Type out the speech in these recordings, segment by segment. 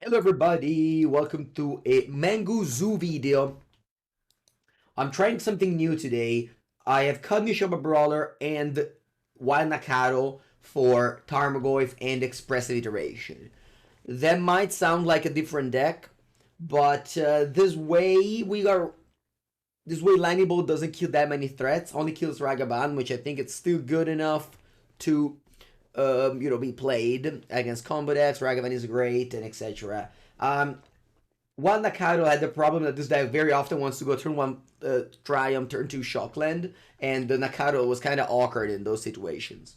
Hello everybody, welcome to a Mengucci video. I'm trying something new today. I have cut Mishra Brawler and Wild Nakaro for Tarmogoyf and Expressive Iteration. That might sound like a different deck, but this way Lightning Bolt doesn't kill that many threats, only kills Ragavan, which I think it's still good enough to be played against combo decks. Ragavan is great, and etc. One Nakado had the problem that this deck very often wants to go turn 1 Triumph, turn 2 Shockland, and the Nakado was kind of awkward in those situations.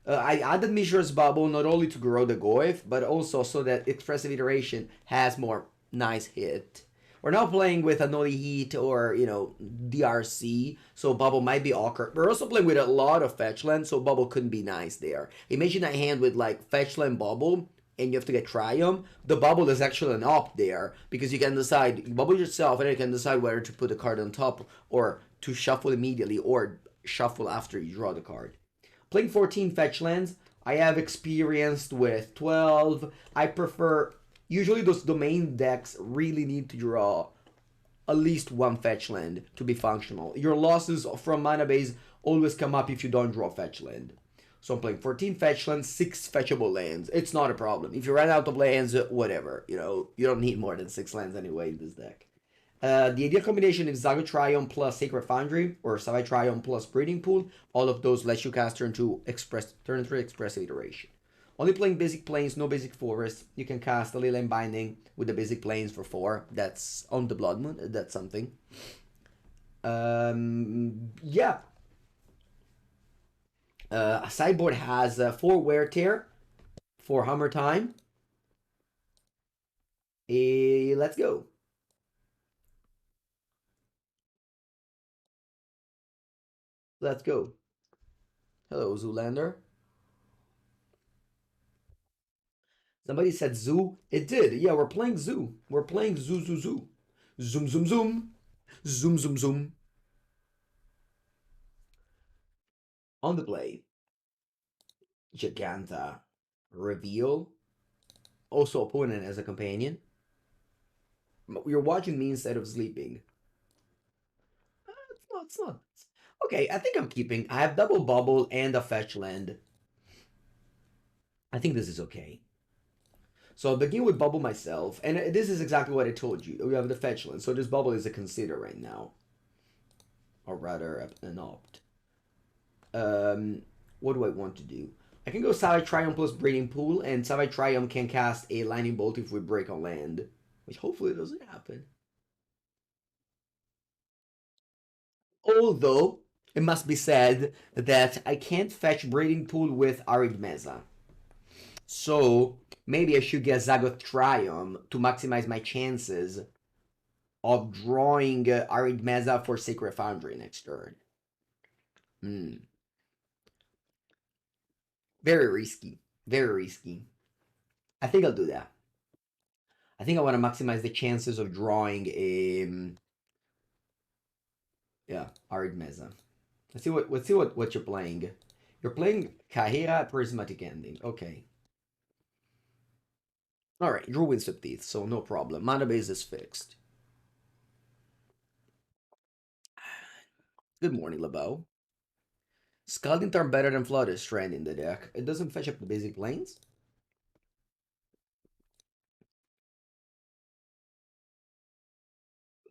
I added Mishra's Bauble not only to grow the Goyf, but also so that Expressive Iteration has more nice hit. We're now playing with Anoli Heat or, DRC, so Bubble might be awkward. We're also playing with a lot of fetch land, so Bubble couldn't be nice there. Imagine a hand with, like, fetch land Bubble, and you have to get Triumph. The Bubble is actually an op there, because you can decide, you bubble yourself, and then you can decide whether to put the card on top, or to shuffle immediately, or shuffle after you draw the card. Playing 14 fetch lands, I have experienced with 12. I prefer... Usually those domain decks really need to draw at least one fetch land to be functional. Your losses from mana base always come up if you don't draw fetch land. So I'm playing 14 fetch lands, 6 fetchable lands. It's not a problem. If you run out of lands, whatever. You don't need more than 6 lands anyway in this deck. The ideal combination is Zagoth Triome plus Sacred Foundry, or Savai Triome plus Breeding Pool. All of those let you cast turn 3 Expressive Iteration. Only playing basic planes, no basic forest. You can cast a Leyline Binding with the basic planes for 4. That's on the Blood Moon. That's something. Yeah. A sideboard has 4 Wear Tear for Hammer Time. Let's go. Let's go. Hello, Zoolander. Somebody said zoo. It did. Yeah, we're playing zoo. We're playing zoo, zoo, zoo. Zoom, zoom, zoom. Zoom, zoom, zoom. On the play. Jegantha. Reveal. Also opponent as a companion. You're watching me instead of sleeping. It's not. Okay, I think I'm keeping. I have double bubble and a fetch land. I think this is okay. So I'll begin with bubble myself, and this is exactly what I told you. We have the fetch land, so this bubble is a consider right now. Or rather, an opt. What do I want to do? I can go Savai Triome plus Breeding Pool, and Savai Triome can cast a Lightning Bolt if we break on land, which hopefully doesn't happen. Although, it must be said that I can't fetch Breeding Pool with Arid Mesa. So, maybe I should get Zagoth Triome to maximize my chances of drawing Arid Mesa for Sacred Foundry next turn. Very risky. Very risky. I think I'll do that. I think I want to maximize the chances of drawing a... yeah, Arid Mesa. Let's see what you're playing. You're playing Kahira Prismatic Ending. Okay. Alright, drew Windswept Heath, so no problem. Mana base is fixed. Good morning, LeBeau. Scalding Tarn better than Flooded Strand in the deck. It doesn't fetch up the basic lanes.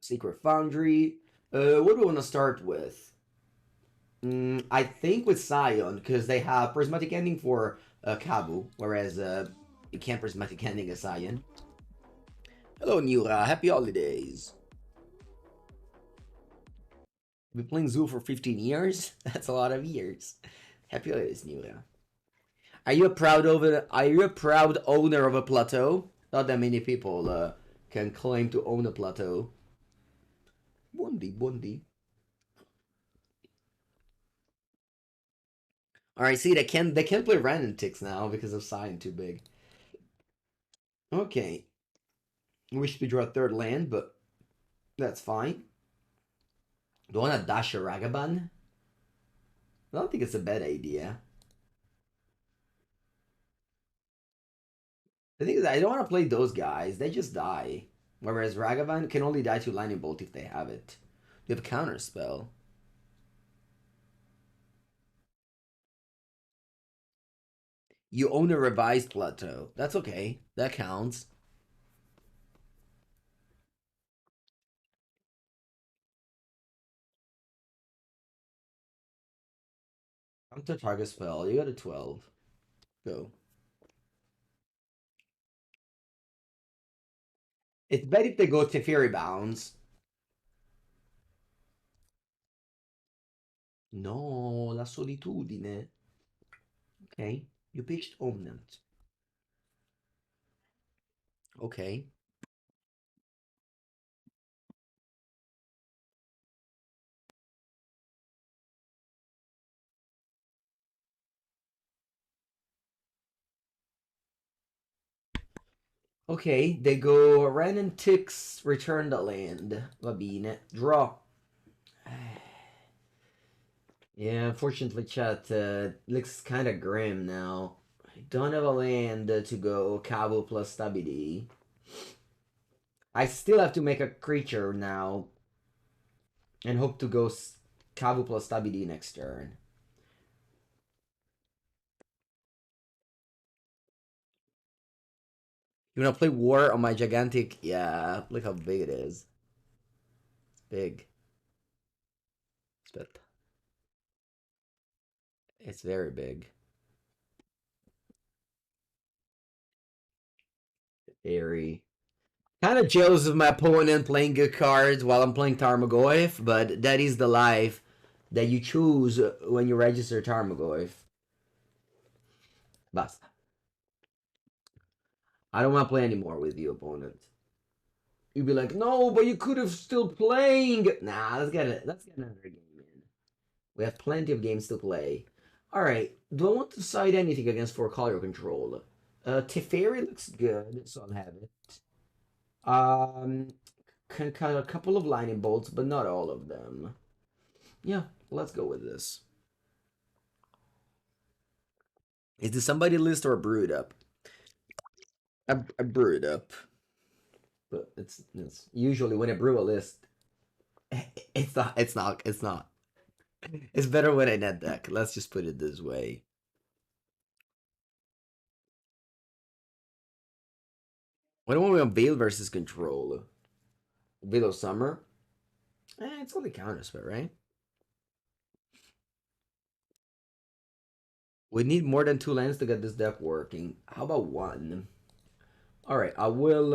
Sacred Foundry. What do we want to start with? I think with Scion, because they have Prismatic Ending for Kavu, whereas you can't Prismatic Ending a Scion. Hello, Nura. Happy holidays. Been playing Zoo for 15 years? That's a lot of years. Happy holidays, Nura. Are you a proud owner of a plateau? Not that many people can claim to own a plateau. Bundi. Alright, see, they can't play random ticks now because of Scion too big. Okay. Wish to draw a third land, but that's fine. Do I want to dash a Ragavan? I don't think it's a bad idea. The thing is, I don't want to play those guys. They just die. Whereas Ragavan can only die to Lightning Bolt if they have it. You have a counter spell. You own a revised plateau. That's okay. That counts. Counter target spell. You got a 12. Go. It's better if they go Teferi bounds. No, la solitudine. Ok. You pitched Omnant. Ok. Ok, they go random ticks, return the land. Va bene. Draw. Yeah, unfortunately, chat looks kind of grim now. I don't have a land to go Kavu plus Stabidi. I still have to make a creature now and hope to go Kavu plus Stabidi next turn. You wanna play War on my gigantic? Yeah, look how big it is. It's big. But it's very big. Very. Kind of jealous of my opponent playing good cards while I'm playing Tarmogoyf, but that is the life that you choose when you register Tarmogoyf. Basta. I don't want to play anymore with you, opponent. You'd be like, no, but you could have still playing. Nah, let's get another game in. We have plenty of games to play. All right. Do I want to side anything against 4-color control? Teferi looks good, so I'll have it. Can cut a couple of lightning bolts, but not all of them. Yeah, let's go with this. Is this somebody list or a brewed up? I brew it up, but it's usually when I brew a list, it's not. It's not. It's not. It's better when I net deck. Let's just put it this way. What do we on Veil versus Control? Veil of Summer? It's only counterspell, right? We need more than 2 lands to get this deck working. How about 1? Alright, I will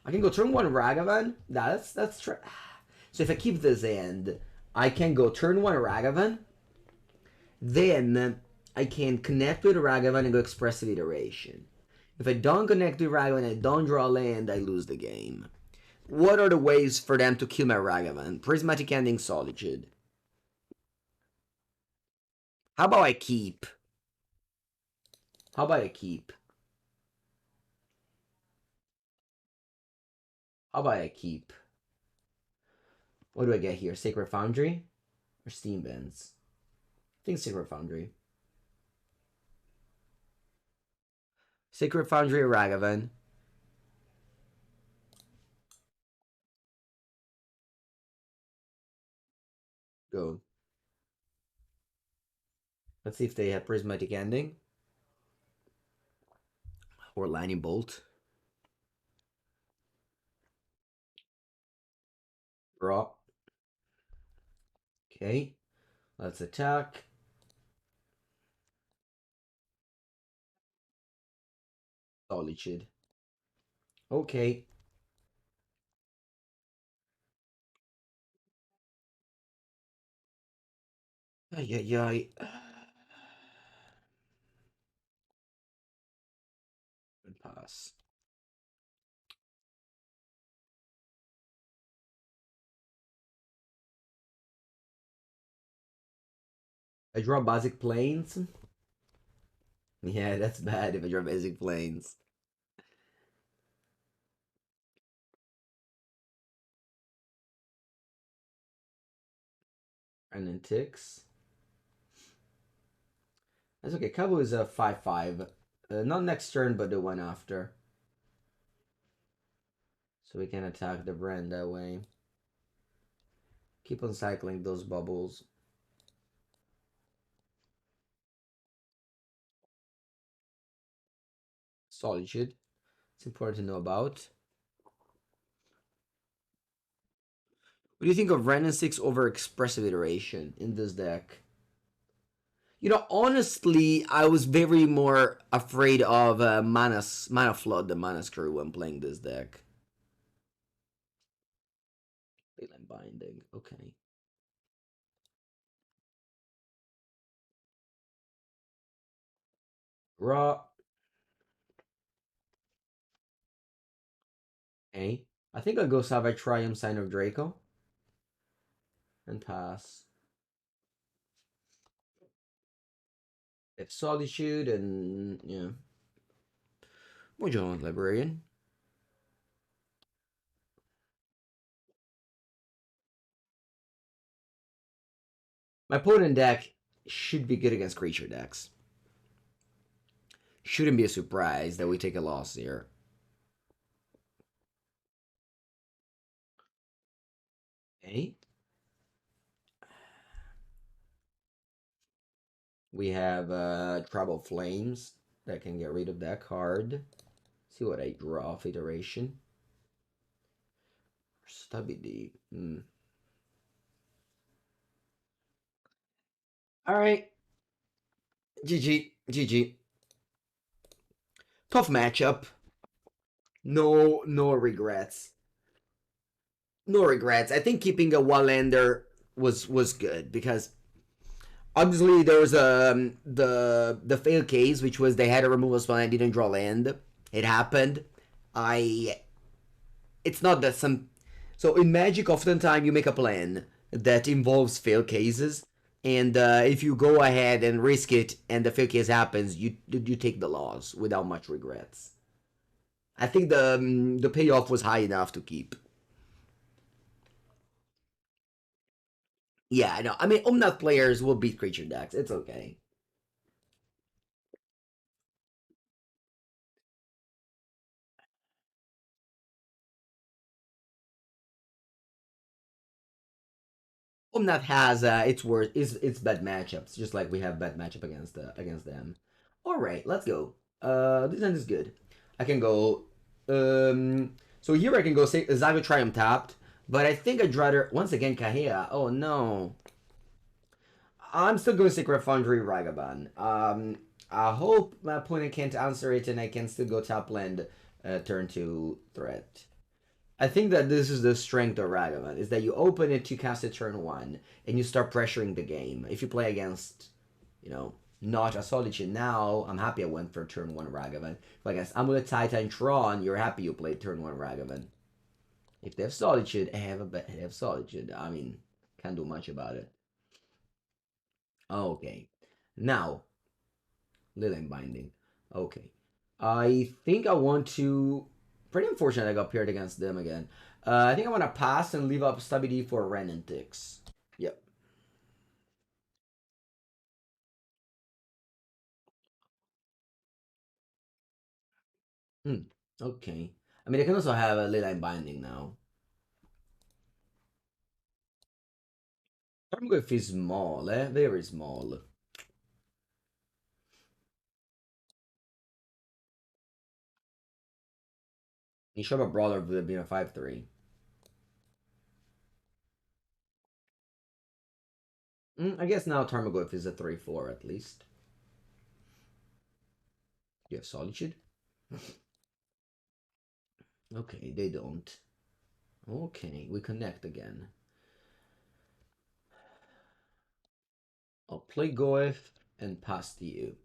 I can go turn 1 Ragavan. That's true. So if I keep this end, I can go turn 1 Ragavan. Then I can connect with Ragavan and go Expressive Iteration. If I don't connect with Ragavan and I don't draw land, I lose the game. What are the ways for them to kill my Ragavan? Prismatic Ending, Solitude. How about I keep? How about I keep? How about I keep? What do I get here? Sacred Foundry? Or Steam Bins? I think Sacred Foundry. Sacred Foundry or Ragavan. Go. Let's see if they have Prismatic Ending. Or Lightning Bolt. Draw. Okay. Let's attack. Solitude. Okay. Ay, ay, ay. Good pass. I draw basic planes. Yeah, that's bad if I draw basic planes. And then ticks. That's okay. Kavu is a 5/5. Not next turn, but the one after. So we can attack the brand that way. Keep on cycling those bubbles. Solitude. It's important to know about. What do you think of Random 6 over Expressive Iteration in this deck? You know, honestly, I was very more afraid of Mana Flood than Mana Screw when playing this deck. Leyline Binding, okay. Raw. Okay. I think I'll go Savai Triome, Scion of Draco. And pass. It's Solitude and, yeah. Mojo Librarian. My opponent deck should be good against creature decks. Shouldn't be a surprise that we take a loss here. Okay. We have Trouble Flames that can get rid of that card. See what I draw off iteration. Stubby. Alright. GG. Tough matchup. No regrets. No regrets. I think keeping a one-lander was good because obviously there was the fail case, which was they had a removal spell and I didn't draw land. It happened. It's not that some. So in Magic, oftentimes you make a plan that involves fail cases, and if you go ahead and risk it, and the fail case happens, you take the loss without much regrets. I think the payoff was high enough to keep. Yeah, I know. I mean, Omnath players will beat creature decks. It's okay. Omnath has its worst its bad matchups, just like we have bad matchup against them. All right, let's go. This end is good. I can go. So here I can go say Zagoth Triome tapped, but I think I'd rather once again Kahea. Oh no. I'm still going Sacred Foundry Ragavan. I hope my opponent can't answer it and I can still go top land turn 2 threat. I think that this is the strength of Ragavan, is that you open it to cast it turn 1 and you start pressuring the game. If you play against, you know, not a Solitude now, I'm happy I went for turn 1 Ragavan. If against Amulet Titan Tron, you're happy you played turn 1 Ragavan. If they have Solitude, they have Solitude. I mean, can't do much about it. Okay. Now, Leyline Binding. Okay. I think I want to... Pretty unfortunate I got paired against them again. I think I want to pass and leave up Stubby for Renantix. Yep. Okay. I mean, I can also have a Leyline Binding now. Tarmogoyf is small, eh? Very small. Nishaba Brawler would have been a 5-3. I guess now Tarmogoyf is a 3-4 at least. You have Solitude? Okay, they don't. Okay, we connect again. I'll play Goyf and pass to you.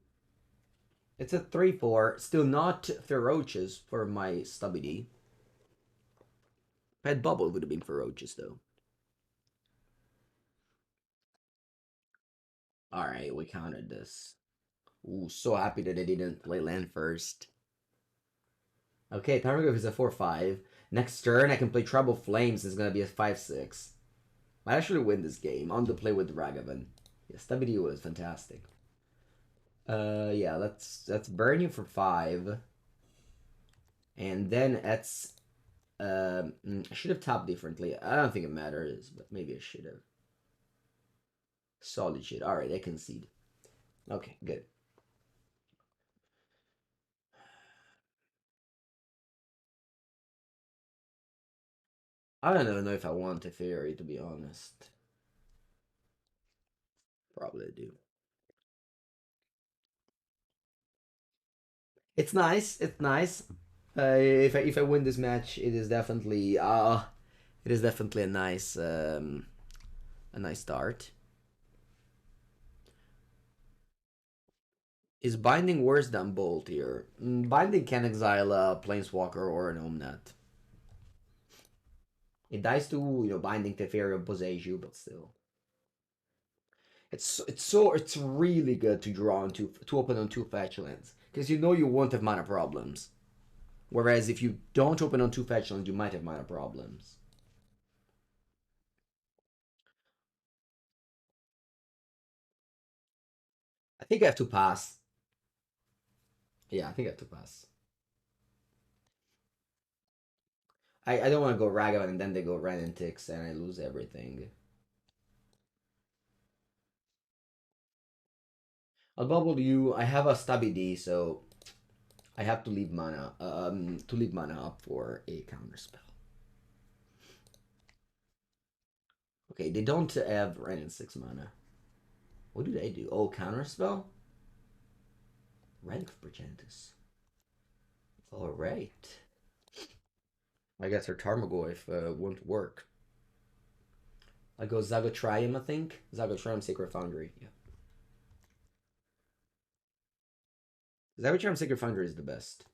It's a 3-4, still not ferocious for my Stubby. Pet Bauble would have been ferocious though. Alright, we countered this. Ooh, so happy that I didn't play land first. Okay, Tarmogoyf is a 4-5. Next turn, I can play Trouble Flames. It's gonna be a 5-6. Might actually win this game on the play with Ragavan. Yeah, Stubby was fantastic. Yeah, let's burn you for 5. And then that's I should have tapped differently. I don't think it matters, but maybe I should have. Solid shit. Alright, I concede. Okay, good. I don't even know if I want Teferi, to be honest. Probably do. It's nice. It's nice. If I win this match, it is definitely a nice start. Is Binding worse than Bolt here? Binding can exile a Planeswalker or an Omnat. It dies to Binding Teferi or Boseiju, but still. It's really good to draw on to open on 2 fetch lands. Because you won't have mana problems. Whereas if you don't open on 2 fetch lands, you might have mana problems. I think I have to pass. Yeah, I think I have to pass. I don't want to go Ragavan and then they go Ren and Tix and I lose everything. I'll bubble you. I have a Stubby D, so I have to leave mana up for a counter spell. Okay, they don't have Ren and 6 mana. What do they do? Oh, counter spell? Rank of Perchentus. Alright. I guess her Tarmogoyf won't work. I go Zagoth Triome, I think. Zagoth Triome, Sacred Foundry. Yeah. Zagoth Triome, Sacred Foundry is the best.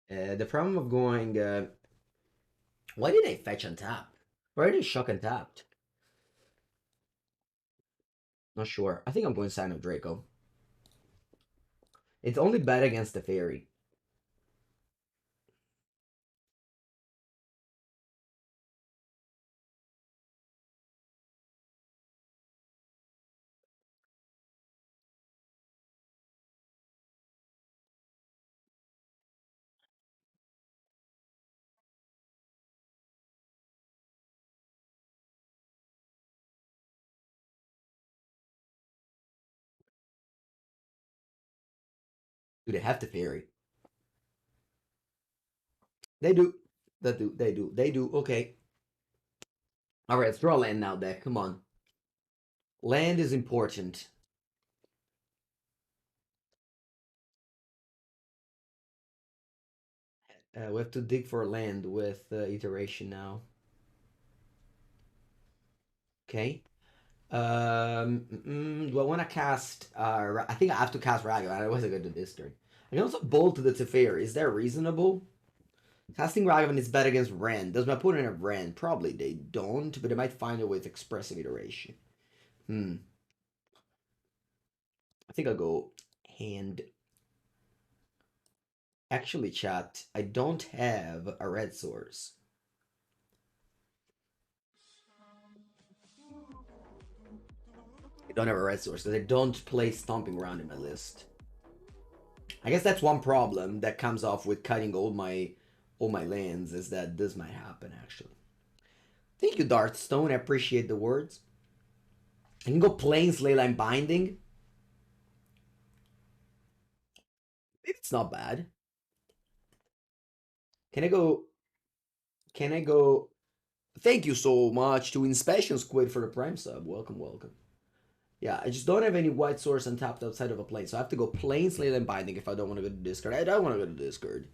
The problem of going... why did I fetch and tap? Why did I shock and tapped? Not sure. I think I'm going Scion of Draco. It's only bad against the Teferi. Do they have Teferi? They do. They do. Okay. Alright, let's draw land now, deck. Come on. Land is important. We have to dig for land with iteration now. Okay. Do I want to cast? I think I have to cast Ragavan. I wasn't going to this turn. I can also bolt to the Teferi. Is that reasonable? Casting Ragavan is better against Ren. Does my opponent have Ren? Probably they don't, but they might find it with Expressive Iteration. I think I'll go hand. Actually, chat, I don't have a red source. I don't have a red source because I don't play Stomping Ground in my list. I guess that's one problem that comes off with cutting all my lands is that this might happen actually. Thank you, Darthstone. I appreciate the words. I can go Plains Leyline Binding. Maybe it's not bad. Can I go? Can I go? Thank you so much to Inspection Squid for the Prime sub. Welcome, welcome. Yeah, I just don't have any white source untapped outside of a plane, so I have to go Plains Leyline Binding if I don't want to go to discard. I don't want to go to discard.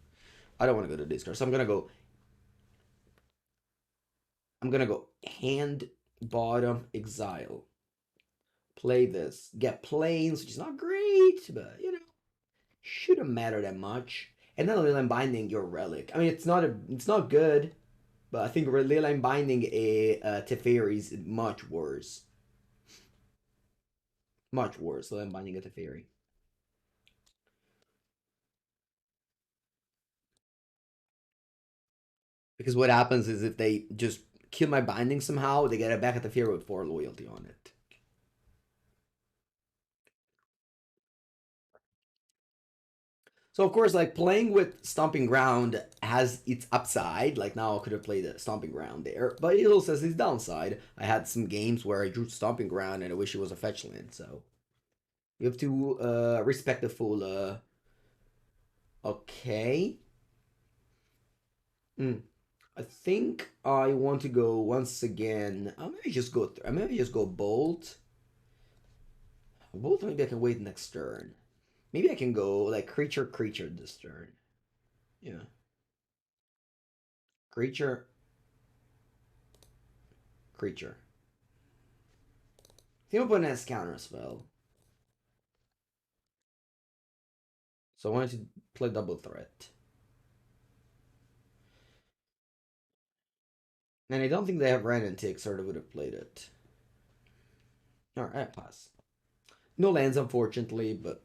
I don't want to go to discard, so I'm gonna go. I'm gonna go hand bottom exile. Play this. Get planes, which is not great, but shouldn't matter that much. And then Leyline Binding your relic. I mean, it's not good, but I think Leyline Binding a Teferi is much worse. Much worse. Leyline Binding a Teferi. Because what happens is if they just kill my binding somehow, they get it back at the field with 4 loyalty on it. So of course, like playing with Stomping Ground has its upside. Like now I could have played a Stomping Ground there, but it also has its downside. I had some games where I drew Stomping Ground and I wish it was a fetch land. So you have to respect the full. Okay. Mm. I think I want to go once again. I maybe just go. I maybe just go Bolt. Bolt. Maybe I can wait next turn. Maybe I can go like creature this turn. Yeah, creature creature. The opponent has counter spell, so I wanted to play double threat. And I don't think they have random ticks, or they would have played it. Alright, pass. No lands, unfortunately, but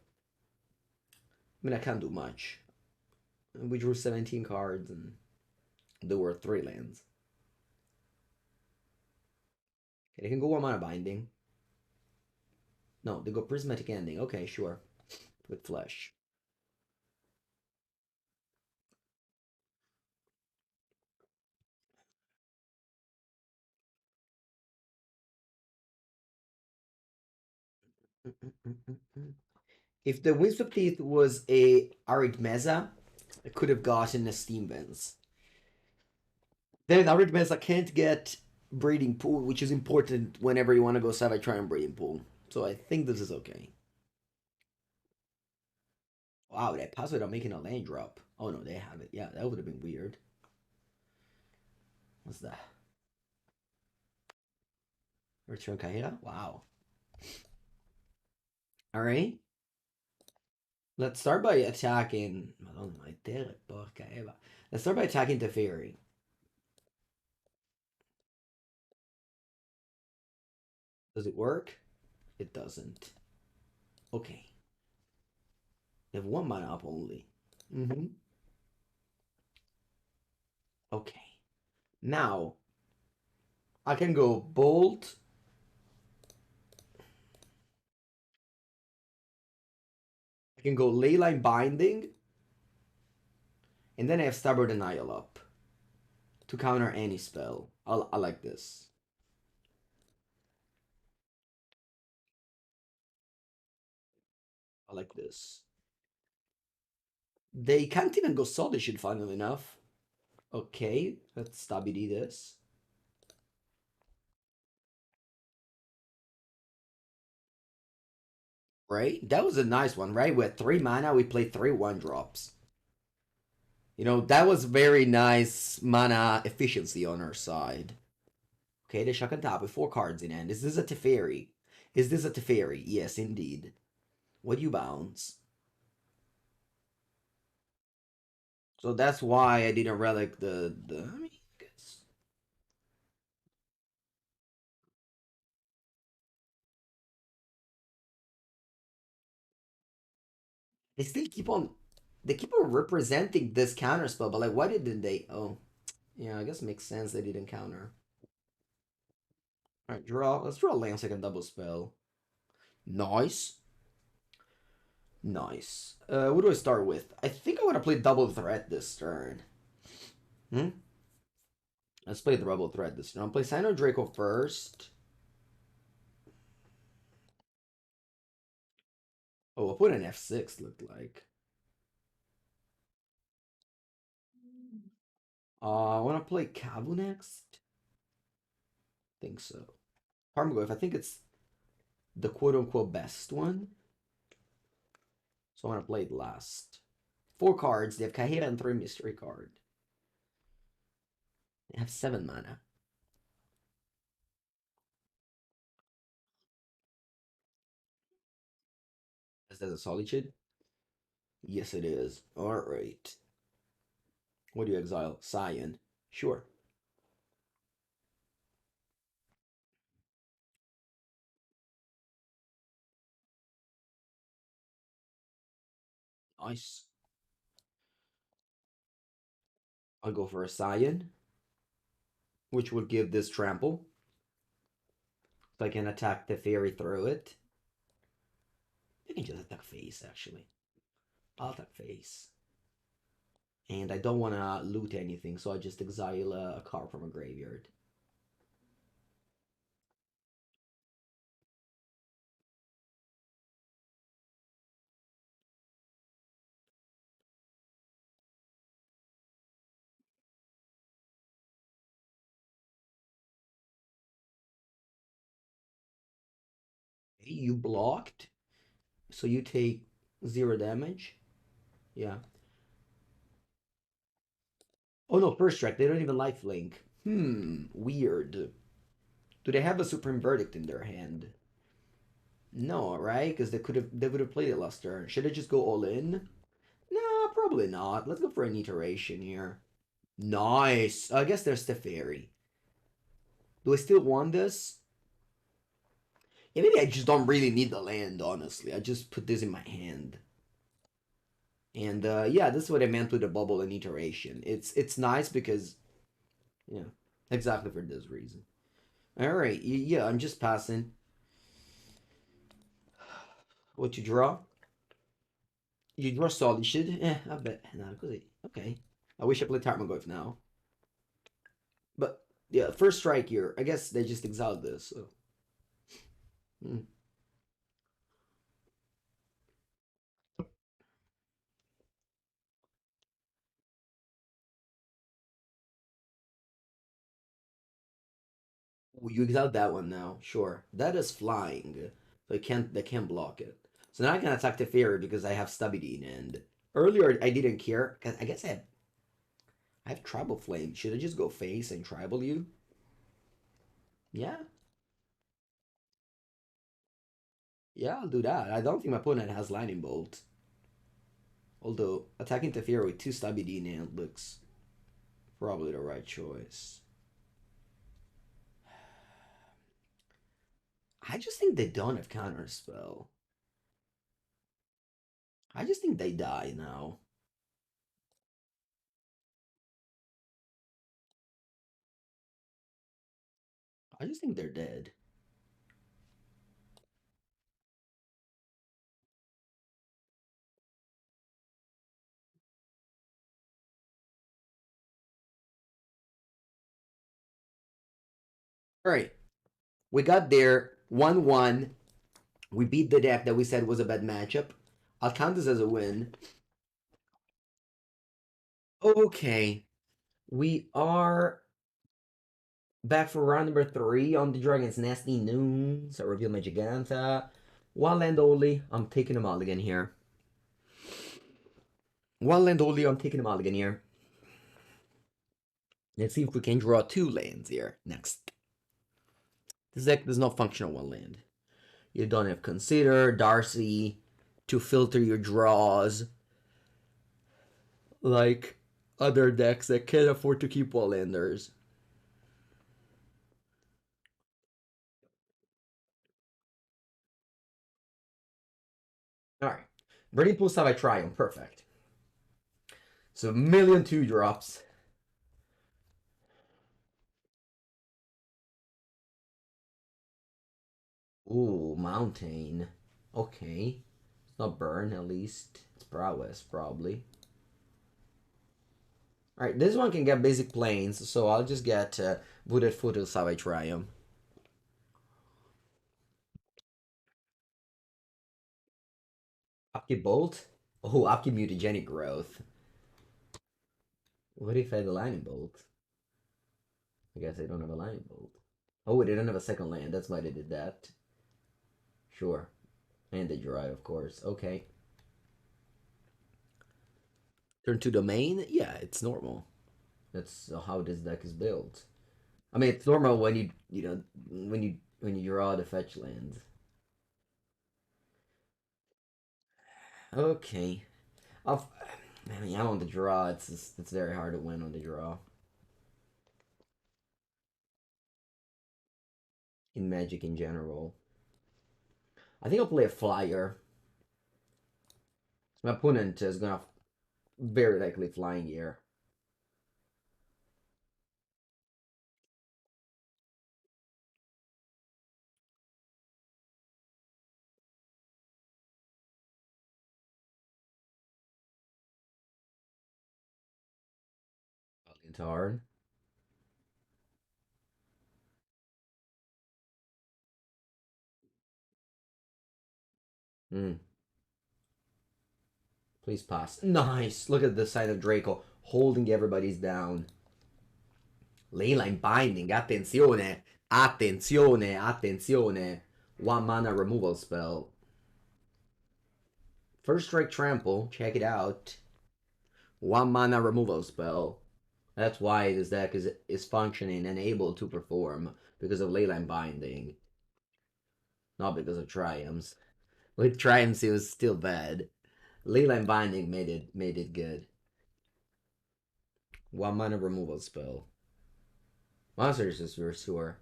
I mean I can't do much. We drew 17 cards, and there were 3 lands. Okay, they can go 1 mana binding. No, they go prismatic ending. Okay, sure. With flesh. If the Windswept Heath was a Arid Mesa, I could have gotten a Steam Vents. Then Arid Mesa can't get Breeding Pool, which is important whenever you want to go Savai Triome Breeding Pool. So I think this is okay. Wow, that pass without making a land drop. Oh no, they have it. Yeah, that would have been weird. What's that? Return Kahira? Wow. Alright. Let's start by attacking. Let's start by attacking Teferi. Does it work? It doesn't. Okay. They have 1 mana up only. Mm-hmm. Okay. Now, I can go Bolt. I can go Leyline Binding. And then I have Stubborn Denial up to counter any spell. I like this. I like this. They can't even go Solitude, funnily enough. Okay, let's stability this. Right? That was a nice one, right? We had 3 mana, we played 3 1-drops. You know, that was very nice mana efficiency on our side. Okay, the Shock and Top with 4 cards in hand. Is this a Teferi? Is this a Teferi? Yes, indeed. What do you bounce? So that's why I didn't relic the I mean, I guess. They still keep on representing this counter spell, but like why didn't they? Oh, yeah, I guess it makes sense they didn't counter. Alright, draw. Let's draw a land second double spell. Nice. Nice. What do I start with? I think I want to play double threat this turn. Hmm? Let's play the double threat this turn. I'll play Scion of Draco first. Oh, I'll put an F6 looked like. I want to play Kavu next. Think so. Tarmogoyf, I think it's the quote-unquote best one. So I want to play it last. 4 cards. They have Kahira and 3 mystery card. They have 7 mana. Is that a Solitude? Yes, it is. Alright. What do you exile? Scion. Sure. Nice. I'll go for a Scion. which will give this trample. So I can attack the fairy through it. I can just attack face, actually. I'll attack face. And I don't want to loot anything, so I just exile a card from a graveyard. Hey, you blocked, so you take 0 damage. Yeah. Oh no, first strike. They don't even lifelink. Weird. Do they have a Supreme Verdict in their hand? No, right? Because they would have played it last turn. Should I just go all in? Nah, probably not. Let's go for an iteration here. Nice. I guess there's Teferi. Do I still want this? Yeah, maybe I just don't really need the land, honestly. I just put this in my hand. And yeah, this is what I meant with the bubble and iteration. It's nice because, yeah, exactly for this reason. All right, yeah, I'm just passing. What you draw? You draw solid. I bet. No, okay. I wish I played Tarmogoyf now. But yeah, first strike here. I guess they just exiled this. So. Hmm. You exiled that one now. Sure, that is flying. So they can't block it. So now I can attack the fairy because I have Stubidine. And earlier I didn't care. Cause I guess I have Tribal Flame. Should I just go face and tribal you? Yeah, yeah, I'll do that. I don't think my opponent has Lightning Bolt. Although attacking Teferi with 2 Stubidine looks probably the right choice. I just think they don't have Counterspell. I just think they die now. I just think they're dead. All right, we got there 1-1. We beat the deck that we said was a bad matchup. I'll count this as a win. Okay, we are back for round number 3 on the Dragon's Nasty Noons. I reveal my Jegantha. One land only. I'm taking a mulligan here. One land only. I'm taking a mulligan here. Let's see if we can draw 2 lands here next. This deck does not function on 1 land. You don't have Consider, Darcy to filter your draws like other decks that can't afford to keep one-landers. Alright. Burning Pool Savai Triome, perfect. So 1,000,000 2-drops. Ooh, Mountain. Okay. It's not Burn, at least. It's Prowess, probably. Alright, this one can get basic planes, so I'll just get Wooded Foothills Savai Triome. Upkeep Bolt? Oh, Upkeep Mutagenic Growth. What if I had a Lightning Bolt? I guess I don't have a Lightning Bolt. Oh, they don't have a second land. That's why they did that. Sure. And they draw it, of course. Okay. Turn to domain? Yeah, it's normal. That's how this deck is built. I mean, it's normal when you know when you draw the fetch land. Okay. I'll, I mean, I'm on the draw. It's very hard to win on the draw in Magic in general. I think I'll play a flyer. My opponent is gonna very likely flying here. Tarn. Hmm. Please pass. Nice. Look at the Scion of Draco holding everybody's down. Leyline Binding. Attenzione. Attenzione. Attenzione. One mana removal spell. First strike trample. Check it out. One mana removal spell. That's why this deck is functioning and able to perform because of Leyline Binding, not because of Triumphs. With Triumphs, it was still bad. Leyline Binding made it good. One mana removal spell. Monsters is Restorer.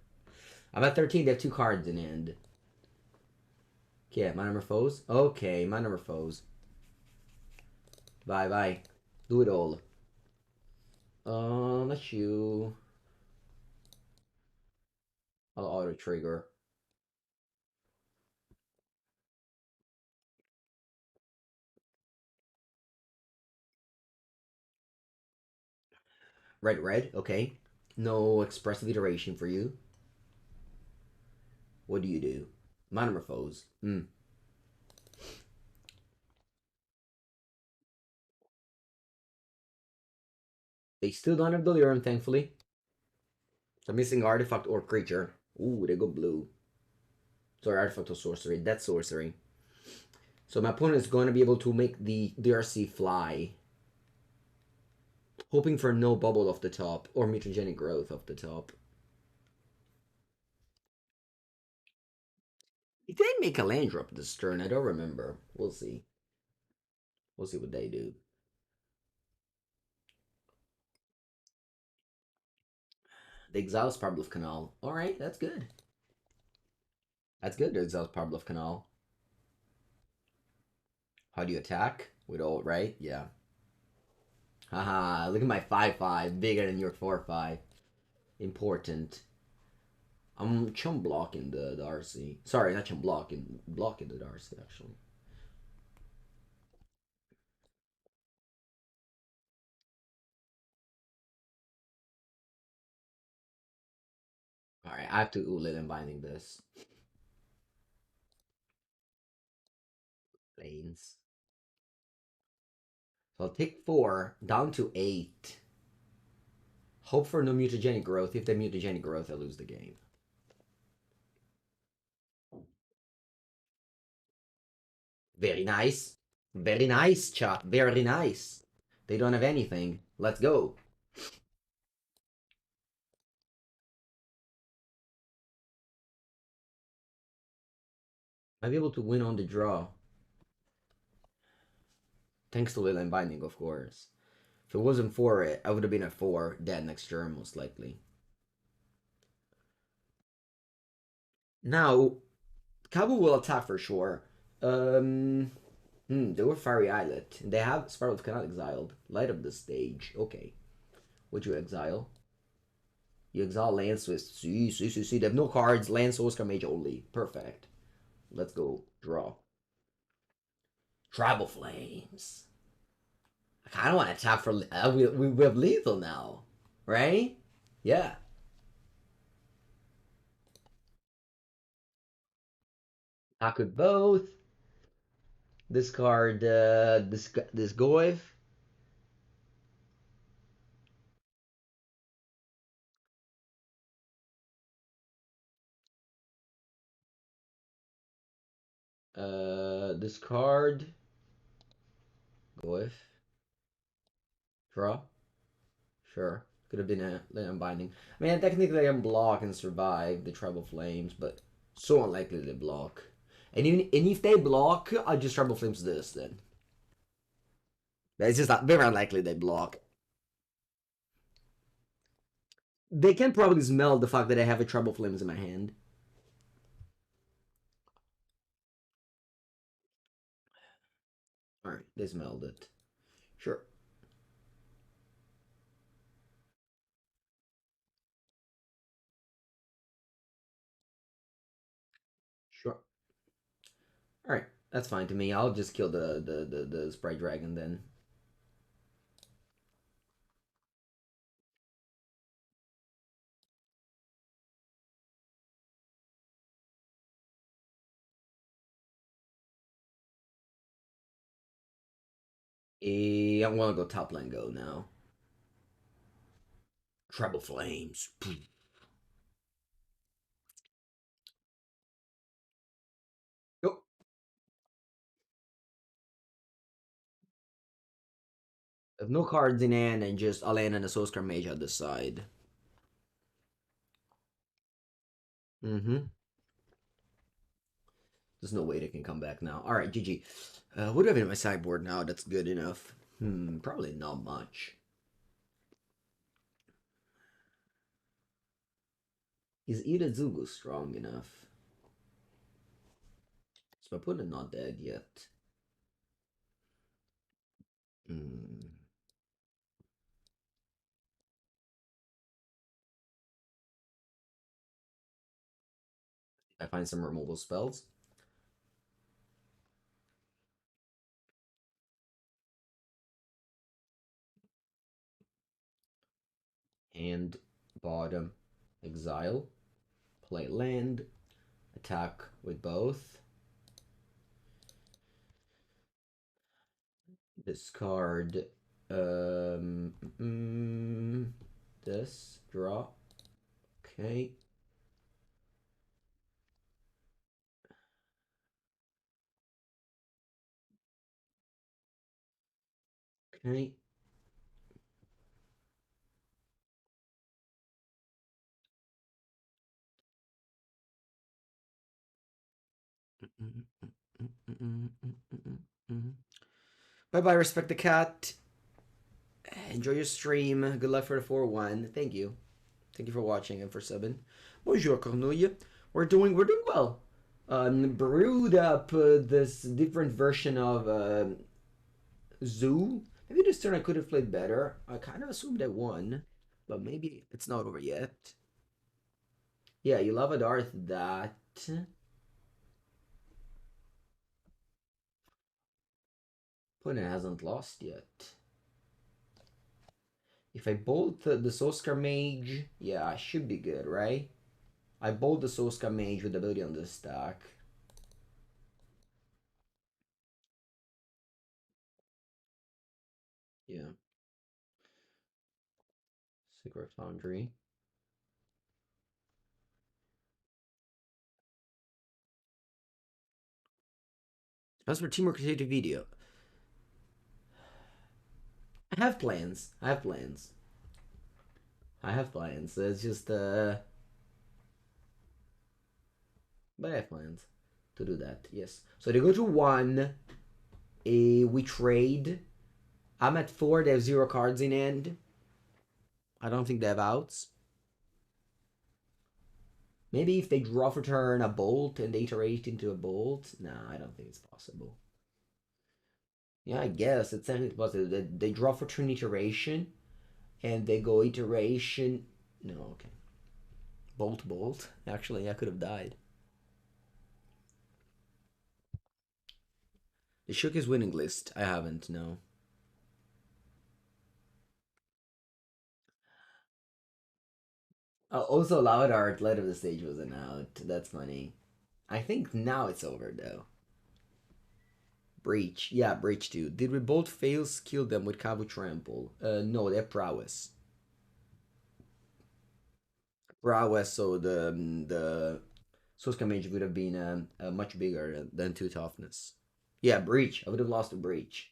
I'm at 13. They have 2 cards in hand. Okay, my number foes. Okay, my number foes. Bye bye. Do it all. That's you. I'll auto trigger. Red, red. Okay. No expressive iteration for you. What do you do? My number foes. Hmm. They still don't have Delirium, thankfully. It's a missing artifact or creature. Ooh, they go blue. Sorry, artifact or sorcery. That's sorcery. So my opponent is going to be able to make the DRC fly. Hoping for no bubble off the top or mutagenic growth off the top. Did they make a land drop this turn? I don't remember. We'll see. We'll see what they do. The Exile's Parbluff Canal. Alright, that's good. That's good, the Exile's Parbluff Canal. How do you attack? With all, right? Yeah. Haha, look at my 5-5. Bigger than your 4-5. Important. I'm chum blocking the Darcy. Sorry, not chum blocking. Blocking the Darcy, actually. Alright, I have to Leyline Binding this. Lanes. So I'll take 4 down to 8. Hope for no mutagenic growth. If they mutagenic growth, I lose the game. Very nice. Very nice, chat. Very nice. They don't have anything. Let's go. I'll be able to win on the draw. Thanks to Leyline Binding, of course. If it wasn't for it, I would have been at 4 dead next turn, most likely. Now, Kavu will attack for sure. They were Fiery Islet. They have Sparrow of Canal exiled. Light up the stage. Okay. Would you exile? You exile Land Swiss. See. They have no cards. Land Source Mage only. Perfect. Let's go. Draw. Tribal Flames. I kind of want to tap for... we have lethal now. Right? Yeah. I could both. Discard this Goyf. Discard Goyf. Draw. Sure. Could have been a unbinding. I mean, technically I can block and survive the Tribal Flames, but so unlikely they block. And if they block, I'll just Tribal Flames this then. It's just not very unlikely they block. They can probably smell the fact that I have a Tribal Flames in my hand. Alright, they smelled it. Sure. Sure. Alright, that's fine to me. I'll just kill the Sprite Dragon then. I want to go top lane go now. Treble Flames. Go. Have no cards in hand and just Alana and a Soulscar Mage at the side. Mm-hmm. There's no way they can come back now. All right, GG. What do I have in my sideboard now that's good enough? Probably not much. Is Hidetsugu strong enough? Is my opponent not dead yet? Hmm. I find some removal spells. And bottom, exile, play land, attack with both. Discard this, draw. Okay. Okay. Bye bye, Respect the Cat. Enjoy your stream. Good luck for the 4-1. Thank you. Thank you for watching and for subbing. Bonjour, Cornouille. We're doing well. Brewed up this different version of Zoo. Maybe this turn I could have played better. I kind of assumed I won, but maybe it's not over yet. Yeah, you love a Darth that. Opponent hasn't lost yet. If I bolt the Soskar Mage, yeah, I should be good, right? I bolt the Soskar Mage with ability on this stack. Yeah. Sacred Foundry. As for teamwork creative video, I have plans. I have plans. I have plans. It's just but I have plans to do that. Yes. So they go to 1. We trade. I'm at 4. They have 0 cards in hand. I don't think they have outs. Maybe if they draw for turn a bolt and they iterate into a bolt. Nah, I don't think it's possible. Yeah, I guess it's technically possible. They draw for turn iteration and they go iteration. No, okay. Bolt. Actually, I could have died. They shook his winning list. I haven't, no. Also, Loud Art led of the stage wasn't out. That's funny. I think now it's over, though. Breach. Yeah, Breach too. Did we both fail kill them with Kavu Trample? No, they're Prowess. Prowess, so the Soska Mage would have been much bigger than 2 toughness. Yeah, Breach. I would have lost to Breach.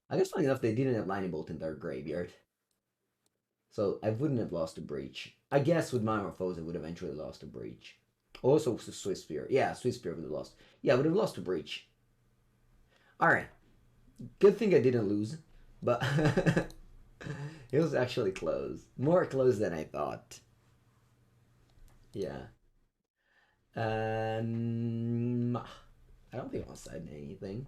I guess funny enough, they didn't have Lightning Bolt in their graveyard. So I wouldn't have lost to Breach. I guess with Metamorphose, I would have eventually lost to Breach. Also, Swiss Spear. Yeah, Swiss Spear would have lost. Yeah, I would have lost to Breach. Alright. Good thing I didn't lose. But it was actually close. More close than I thought. Yeah. I don't think I'll side anything.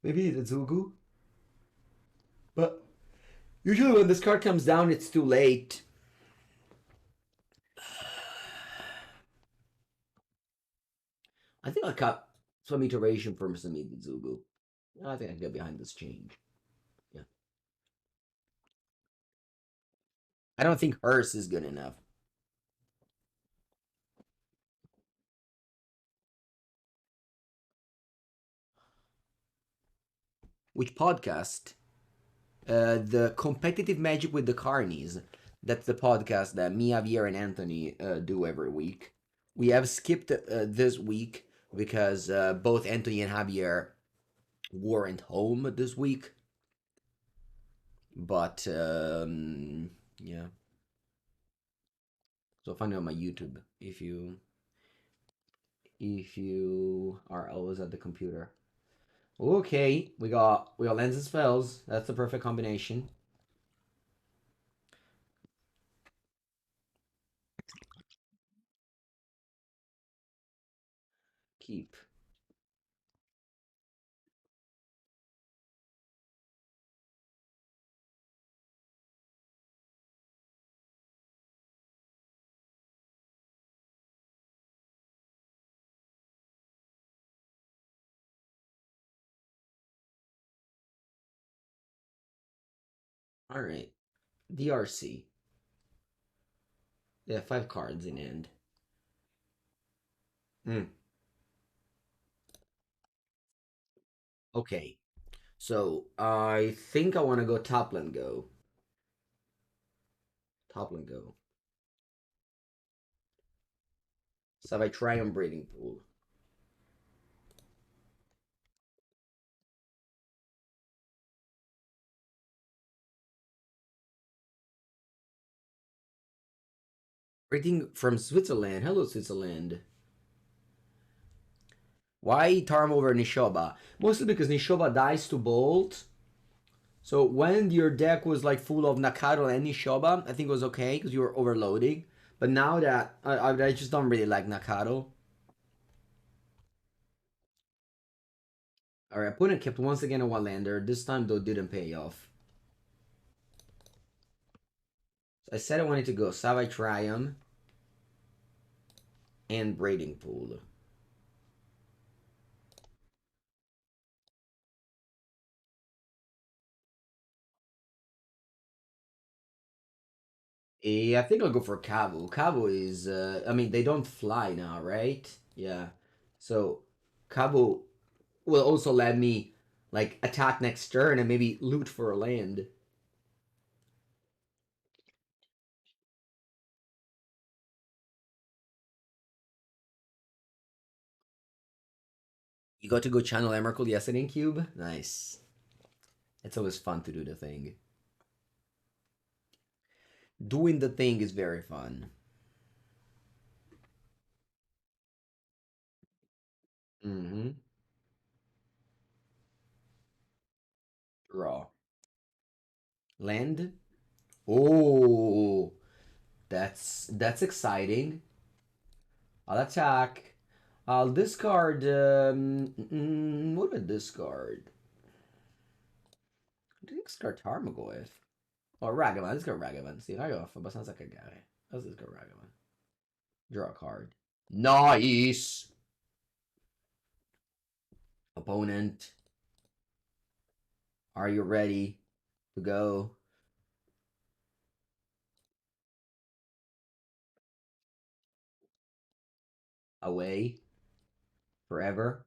Maybe the Zugu. But usually when this card comes down, it's too late. I think I'll cut some iteration from some Zugu. I think I can get behind this change. Yeah. I don't think Hearse is good enough. which podcast? The Competitive Magic with the Carnies. That's the podcast that me, Javier, and Anthony do every week. We have skipped this week because both Anthony and Javier weren't home this week. But yeah, so find it on my YouTube if you are always at the computer. Okay, we got Lens and Spells. That's the perfect combination. Keep. All right. DRC. Yeah, 5 cards in end. Hmm. Okay. So I think I want to go Topland Go. Topland Go. Savai Triome Breeding Pool. Breeding from Switzerland. Hello, Switzerland. Why Tarm over Nishoba? Mostly because Nishoba dies to Bolt. So when your deck was like full of Nakado and Nishoba, I think it was okay because you were overloading. But now that I just don't really like Nakado. Our opponent kept once again a one lander. This time though didn't pay off. So I said I wanted to go Savai Triome and Breeding Pool. I think I'll go for Kavu. Kavu is, I mean, they don't fly now, right? Yeah. So Kavu will also let me, like, attack next turn and maybe loot for a land. You got to go channel Emrakul yesterday in Cube? Nice. It's always fun to do the thing. Doing the thing is very fun. Mm-hmm. Draw. Land? Oh, that's exciting. I'll attack. I'll discard. What would I discard? Discard Tarmogoyf. Oh, Ragavan. Let's go Ragavan. See, Ragavan abbastanza cagare. Let's just go Ragavan. Draw a card. Nice! Opponent, are you ready to go? Away? Forever?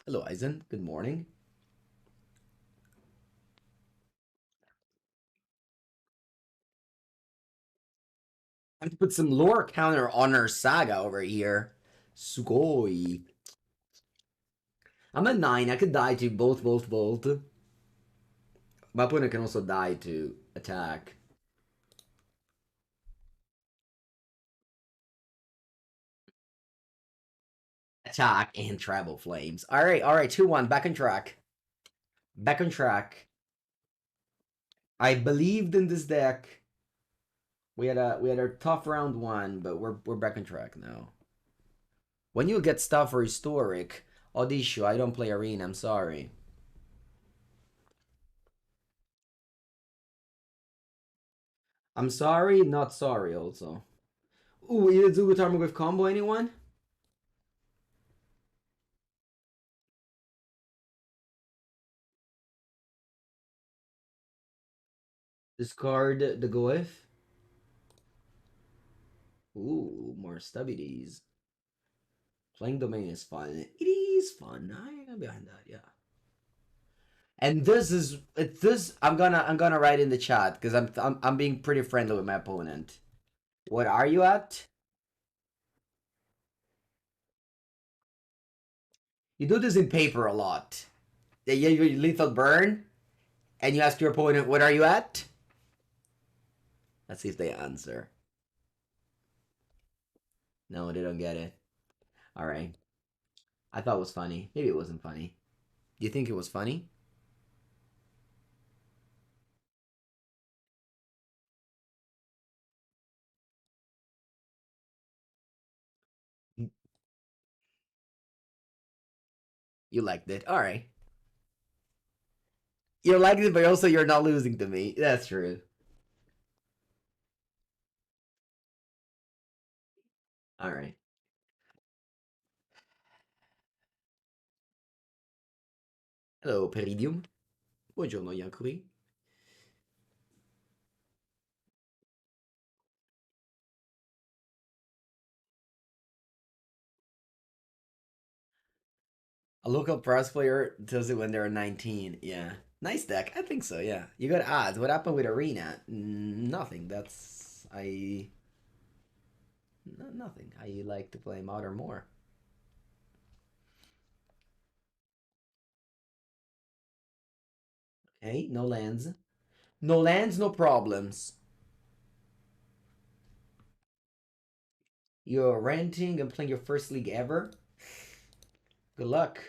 Hello, Eisen. Good morning. I have to put some lore counter on our saga over here. Sugoi. I'm at 9. I could die to bolt. My opponent can also die to attack. Attack and travel flames. Alright, 2-1. Back on track. Back on track. I believed in this deck. We had a tough round 1, but we're back on track now. When you get stuff for historic, Odisho, I don't play arena, I'm sorry. I'm sorry, not sorry also. Ooh, Hidetsugu Tarmogoyf combo, anyone? Discard the Goyf. Ooh, more stubbities. Playing domain is fun. It is fun. I am behind that, yeah. And this is this. I'm gonna write in the chat because I'm being pretty friendly with my opponent. What are you at? You do this in paper a lot. You lethal burn, and you ask your opponent, "What are you at?" Let's see if they answer. No, they don't get it. All right. I thought it was funny. Maybe it wasn't funny. Do you think it was funny? You liked it. All right. You liked it, but also you're not losing to me. That's true. All right. Hello, Peridium. Buongiorno, Yakuri. A local press player does it when they're 19. Yeah. Nice deck. I think so, yeah. You got odds. What happened with Arena? Nothing. That's... nothing. I like to play Modern more. Okay, no lands. No lands, no problems. You're renting and playing your first league ever? Good luck.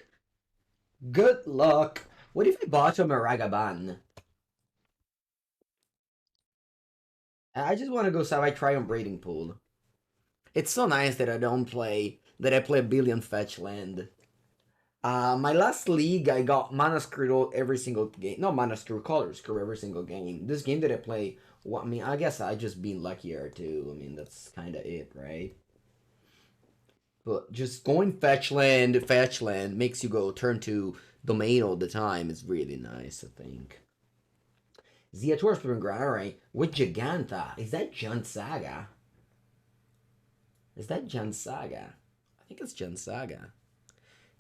Good luck. What if I bought him a Ragavan? I just want to go Savai Triome Breeding Pool. It's so nice that I play a billion fetch land. My last league, I got mana screwed every single game. No mana screw, color screw every single game. This game that I play, well, I mean, I guess I just been luckier too. I mean, that's kind of it, right? But just going fetch land makes you go turn to domain all the time. It's really nice, I think. Ziator's Ground, alright. With Jegantha. Is that Jun Saga? Is that Jun Saga? I think it's Jun Saga.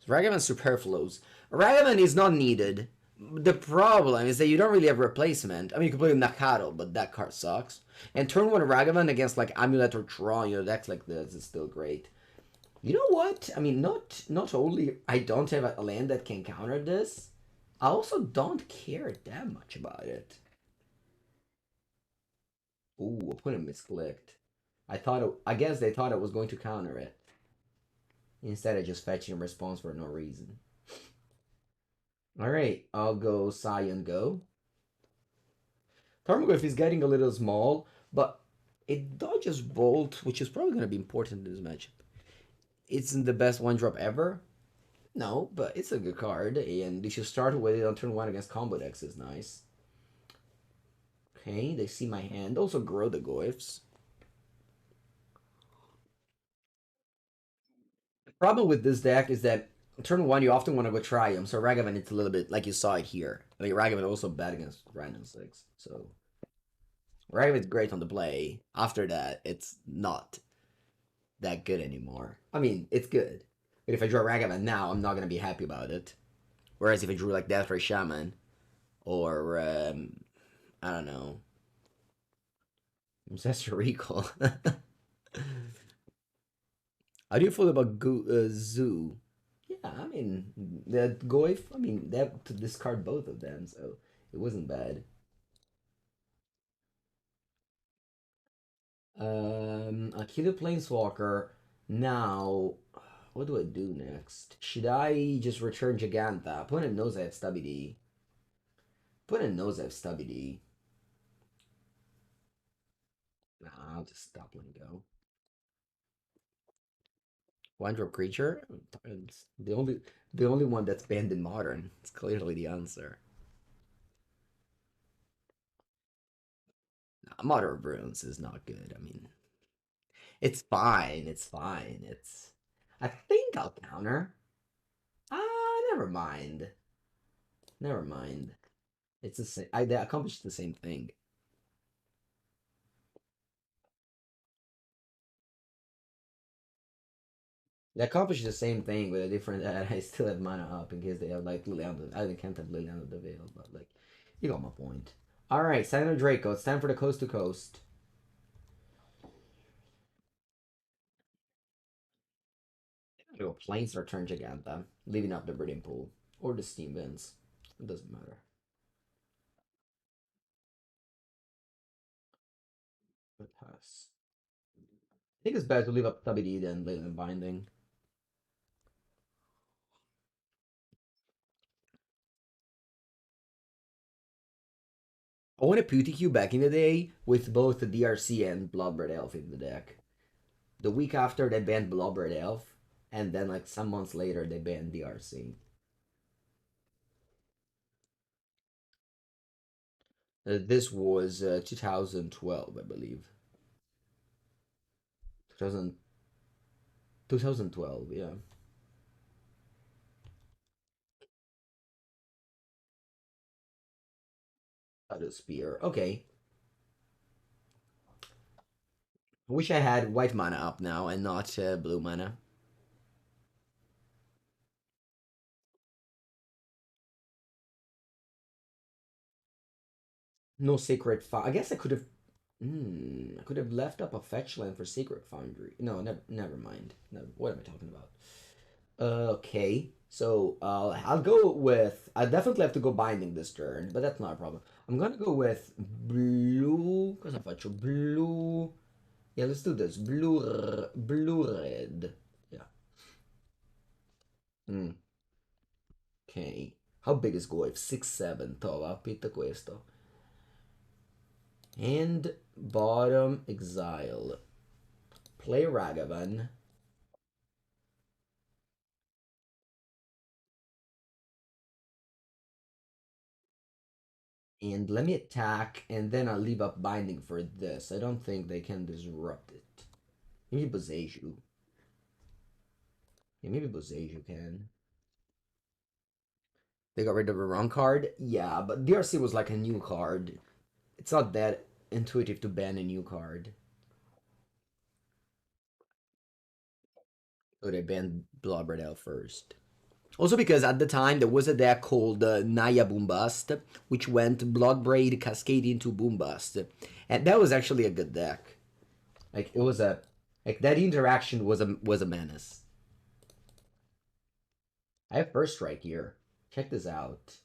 Ragavan superfluous. Ragavan is not needed. The problem is that you don't really have replacement. I mean, you can play with Nakado, but that card sucks. And turn one Ragavan against like Amulet or Tron, decks like this is still great. You know what? I mean, not only I don't have a land that can counter this, I also don't care that much about it. Ooh, opponent misclicked. I guess they thought I was going to counter it. Instead of just fetching a response for no reason. Alright, I'll go Scion go. Tarmogoyf is getting a little small, but it dodges Bolt, which is probably going to be important in this matchup. Isn't the best one drop ever? No, but it's a good card, and you should start with it on turn 1 against combo decks is nice. Okay, they see my hand. Also grow the Goyfs. The problem with this deck is that turn 1 you often want to go Triumph, so Ragavan it's a little bit like you saw it here. I mean, Ragavan also bad against random 6, so... Ragavan's great on the play. After that, it's not that good anymore. I mean, it's good. But if I draw Ragavan now, I'm not going to be happy about it. Whereas if I drew like Death Ray Shaman, or, I don't know, Ancestor Recall. How do you feel about Zoo? Yeah, I mean, the Goyf, I mean, they have to discard both of them, so it wasn't bad. Akila Planeswalker. Now, what do I do next? Should I just return Jegantha? Opponent knows I have Stubby D. Opponent knows I have Stubby D. Nah, I'll just stop and go. One drop creature? It's the only one that's banned in modern. It's clearly the answer. Nah, Modern Runes is not good. I mean, it's fine. It's fine. It's. I think I'll counter. Never mind. Never mind. It's the same. They accomplished the same thing. They accomplish the same thing with a different. I still have mana up in case they have like Liliana. I can't have Liliana the Veil, but like, you got my point. All right, Scion of Draco. It's time for the coast to coast. Go Plains return Jegantha, leaving up the breeding pool or the steam vents. It doesn't matter. But pass. I think it's better to leave up WD than Leyline Binding. I want a PTQ back in the day with both the DRC and Bloodbred Elf in the deck. The week after they banned Bloodbred Elf, and then like some months later they banned DRC. This was 2012, I believe. 2000, 2012, yeah. Shadow Spear. Okay. I wish I had white mana up now and not blue mana. No Sacred Foundry. I guess I could have. I could have left up a fetch land for Sacred Foundry. No, never mind. Never, what am I talking about? Okay, so I'll go with. I definitely have to go binding this turn, but that's not a problem. I'm gonna go with blue. Cosa faccio? Blue. Yeah, let's do this. Blue red. Yeah. Mm, okay. How big is Goif? 6'7". Tova, pitta questo. And bottom exile. Play Ragavan. And let me attack, and then I'll leave up binding for this. I don't think they can disrupt it. Maybe Boseiju. Yeah, maybe Boseiju can. They got rid of a wrong card? Yeah, but DRC was like a new card. It's not that intuitive to ban a new card. So they banned Bloodbred first. Also because at the time there was a deck called Naya Boombust, which went Bloodbraid Cascade into Boombust. And that was actually a good deck. Like it was a like that interaction was a menace. I have first strike here. Check this out.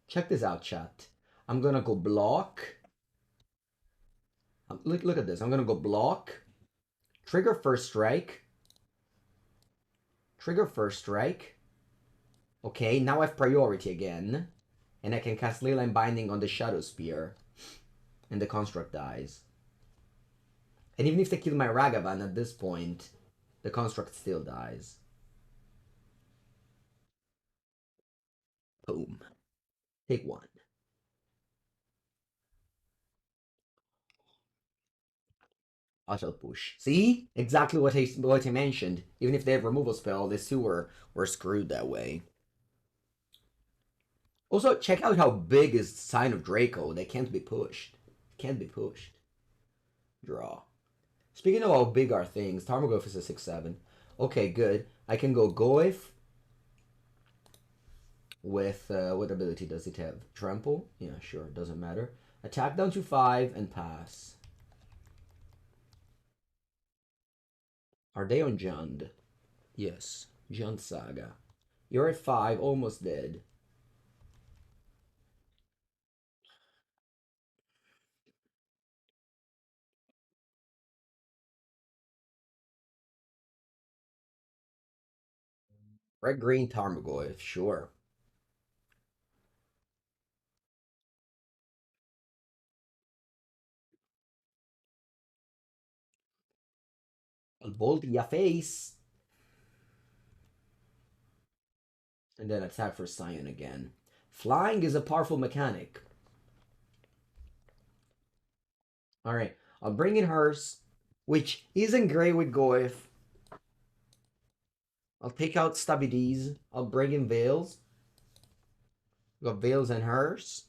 Check this out, chat. I'm gonna go block. Look at this. I'm gonna go block. Trigger first strike. Trigger first strike. Okay, now I have priority again. And I can cast Leyline Binding on the Shadow Spear. And the construct dies. And even if they kill my Ragavan at this point, the construct still dies. Boom. Take one. I shall push. See? Exactly what I mentioned. Even if they have removal spell, they still were screwed that way. Also, check out how big is Scion of Draco. They can't be pushed. Can't be pushed. Draw. Speaking of how big are things, Tarmogoyf is a 6/7. Okay, good. I can go Goyf with what ability does it have? Trample? Yeah, sure, doesn't matter. Attack down to 5 and pass. Are they on Jund? Yes, Jund Saga. You're at 5, almost dead. Red green Tarmogoyf, sure. I'll bolt your face. And then attack for Scion again. Flying is a powerful mechanic. Alright, I'll bring in hers, which isn't great with Goyf. I'll take out Stubby D's. I'll bring in Veils. Got Veils and hers.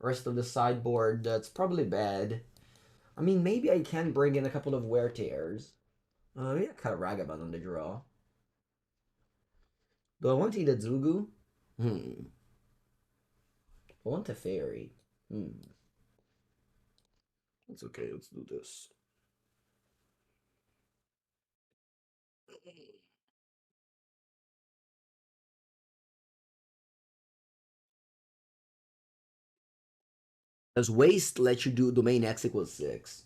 Rest of the sideboard, that's probably bad. I mean, maybe I can bring in a couple of Wear Tears. Maybe I cut a Ragavan on the draw. Do I want Hidetsugu? I want Teferi. It's okay, let's do this. Does waste let you do domain X equals 6?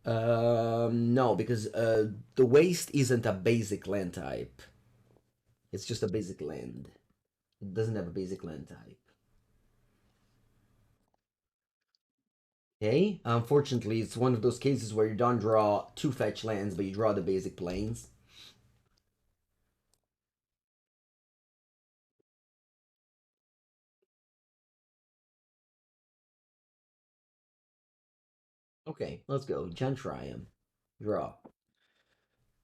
No, because the waste isn't a basic land type. It's just a basic land. It doesn't have a basic land type. Okay, unfortunately, it's one of those cases where you don't draw 2 fetch lands, but you draw the basic planes. Okay, let's go. Jegantha Triome. Draw.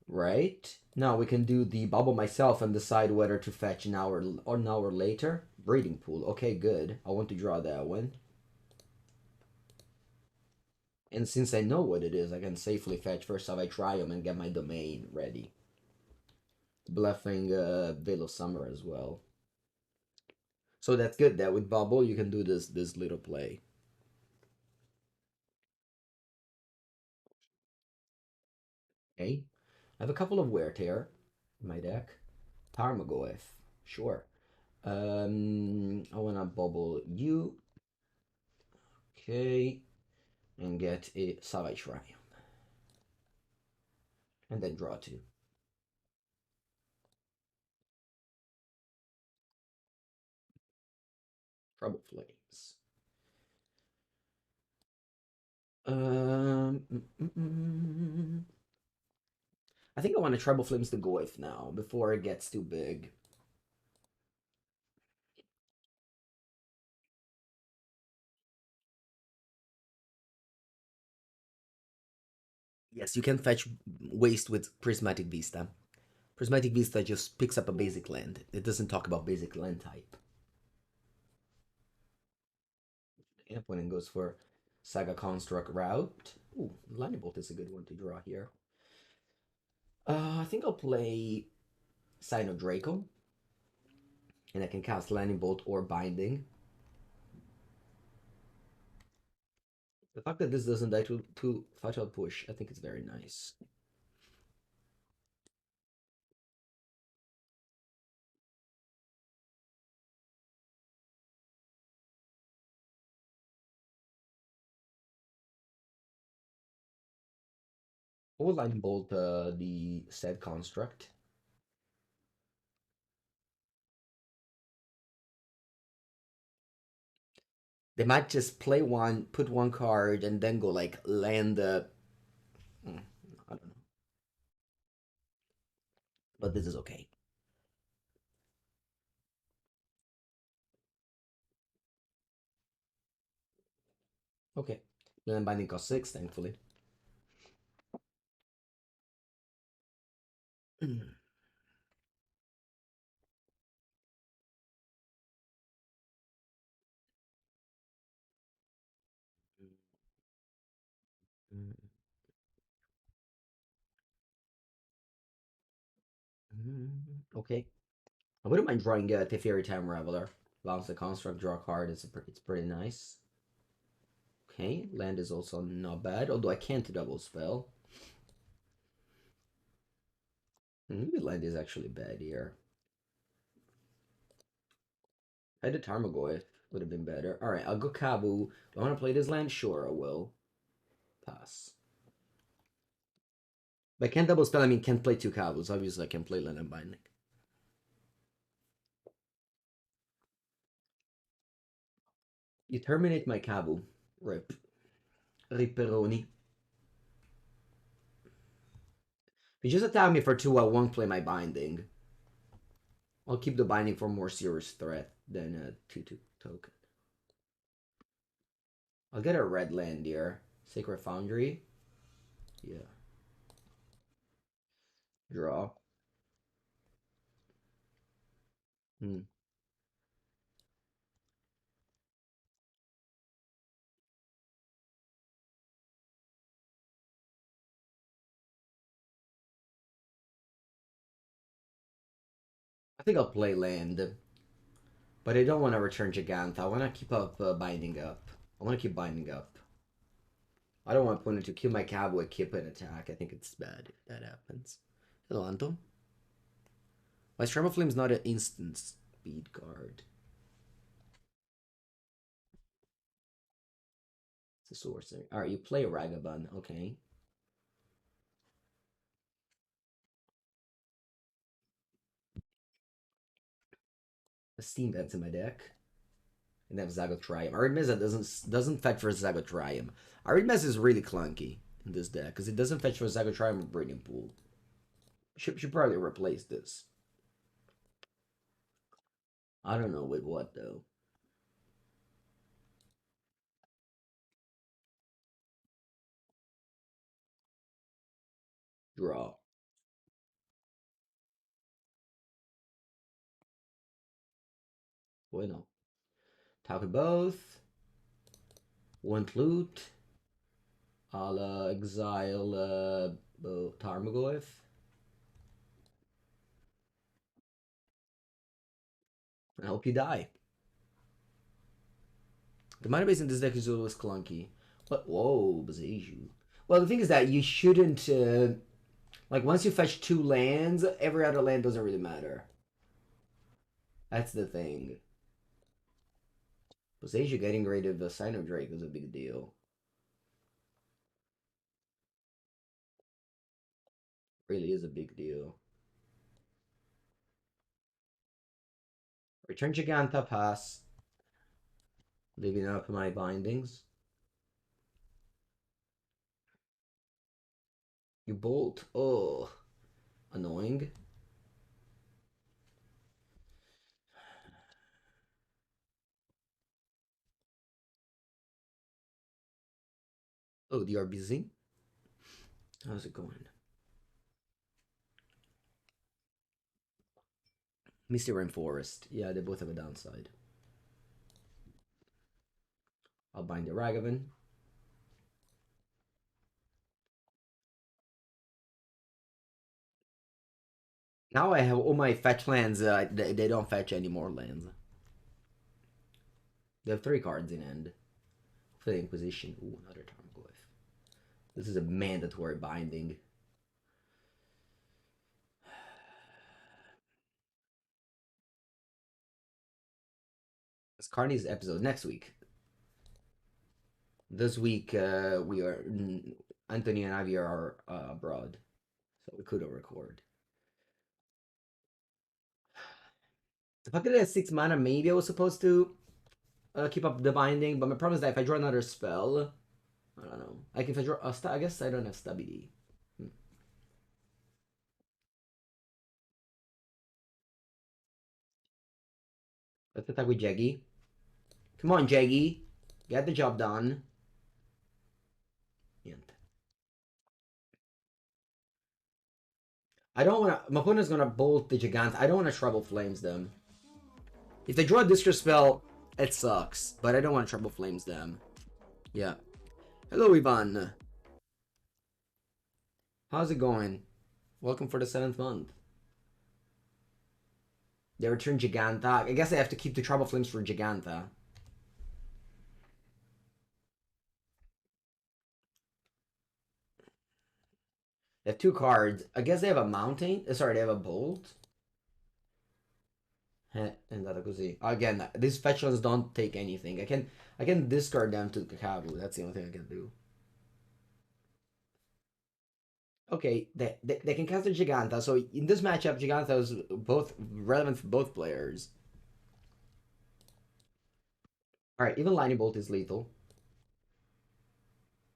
Right? Now we can do the Bauble myself and decide whether to fetch an hour or an hour later. Breeding pool. Okay, good. I want to draw that one. And since I know what it is, I can safely fetch first Savai Triome and get my domain ready. Bluffing Veil of Summer as well. So that's good that with Bauble you can do this little play. Okay. I have a couple of Wear Tear in my deck. Tarmogoyf. Sure. I wanna bubble you. Okay. And get a Savai Triome. And then draw 2. Trouble Flames. I think I want to Trouble Flames the Goyf now before it gets too big. Yes, you can fetch waste with Prismatic Vista. Prismatic Vista just picks up a basic land. It doesn't talk about basic land type. The opponent goes for Saga Construct route. Ooh, Lightning Bolt is a good one to draw here. I think I'll play Scion of Draco. And I can cast Lightning Bolt or Binding. The fact that this doesn't die to Fatal Push, I think it's very nice. Or Lightning Bolt the said construct. They might just play one, put one card, and then go like land the. I don't know. But this is okay. Okay. Leyline Binding costs 6, thankfully. Okay. I wouldn't mind drawing a Teferi Time Raveler. Bounce the construct, draw a card. It's pretty nice. Okay, land is also not bad, although I can't double spell. Maybe land is actually bad here. I had a Tarmogoyf, would have been better. Alright, I'll go Kavu. Do I want to play this land? Sure, I will. Pass. But I can't double spell, I mean, can't play 2 Kavus. Obviously, I can play Leyline Binding. You terminate my Kavu. Rip. Ripperoni. If you just attack me for 2, I won't play my Binding. I'll keep the Binding for more serious threat than a 2/2 token. I'll get a red land here. Sacred Foundry. Yeah. Draw. Hmm. think I'll play land. But I don't want to return Jegantha. I want to keep up binding up. I want to keep binding up. I don't want opponent to kill my Kavu and keep an attack. I think it's bad if that happens. Hello, Anton. My Stream of Flame's not an instant speed card. It's a sorcery. Alright, you play Ragavan. Okay. A Steam Vent's in my deck. And I have Zagoth Triome. Arid Mesa doesn't fetch for Zagoth Triome. Arid Mesa is really clunky in this deck because it doesn't fetch for Zagoth Triome or Breeding Pool. Should probably replace this. I don't know with what though. Draw. Bueno. Tap both. One loot. I'll exile Tarmogoyf. I hope you die. The mana base in this deck is always clunky. But, whoa, Bazeju. Well, the thing is that you shouldn't, like, once you fetch 2 lands, every other land doesn't really matter. That's the thing. Bazeju getting rid of the Scion of Draco is a big deal. Really is a big deal. Return Jegantha, pass. Leaving up my bindings. You bolt. Oh, annoying. Oh, the RBZ? How's it going? Misty Rainforest. Yeah, they both have a downside. I'll bind the Ragavan. Now I have all my fetch lands. They don't fetch any more lands. They have 3 cards in hand. For the Inquisition. Ooh, another Tarmogoyf. This is a mandatory binding. It's Carney's episode next week. This week we are Anthony and Ivy are abroad, so we couldn't record. If I could have 6 mana, maybe I was supposed to keep up the binding, but my problem is that if I draw another spell, I don't know. If I draw a I guess I don't have stability. Let's attack with Jeggy. Come on, Jeggy. Get the job done. I don't want to... My opponent's going to bolt the Jegantha. I don't want to Trouble Flames them. If they draw a Distress spell, it sucks. But I don't want to Trouble Flames them. Yeah. Hello, Ivan. How's it going? Welcome for the 7th month. They return Jegantha. I guess I have to keep the Trouble Flames for Jegantha. They have 2 cards. I guess they have a Mountain. Sorry, they have a Bolt. Andata così. Again, these fetch lands don't take anything. I can discard them to Kavu. That's the only thing I can do. Okay, they can cast a Jegantha. So in this matchup, Jegantha is both relevant for both players. Alright, even Lightning Bolt is lethal.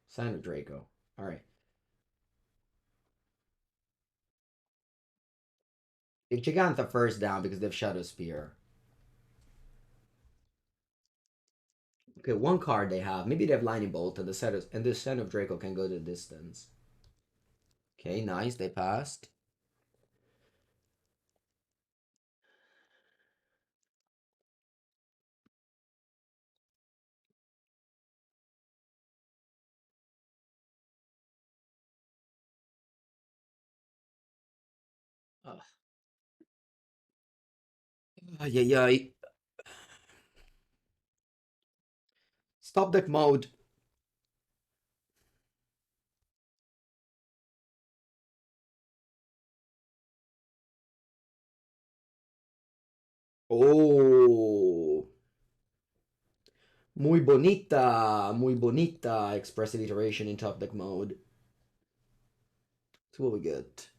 Scion of Draco. Alright. If Jegantha first down because they have Shadow Spear. Okay, 1 card they have. Maybe they have Lightning Bolt and the Scion of Draco can go the distance. Okay, nice. They passed. Ugh. Ay, ay, ay. Stop deck mode. Oh. Muy bonita. Expressive Iteration in top deck mode. So what we get?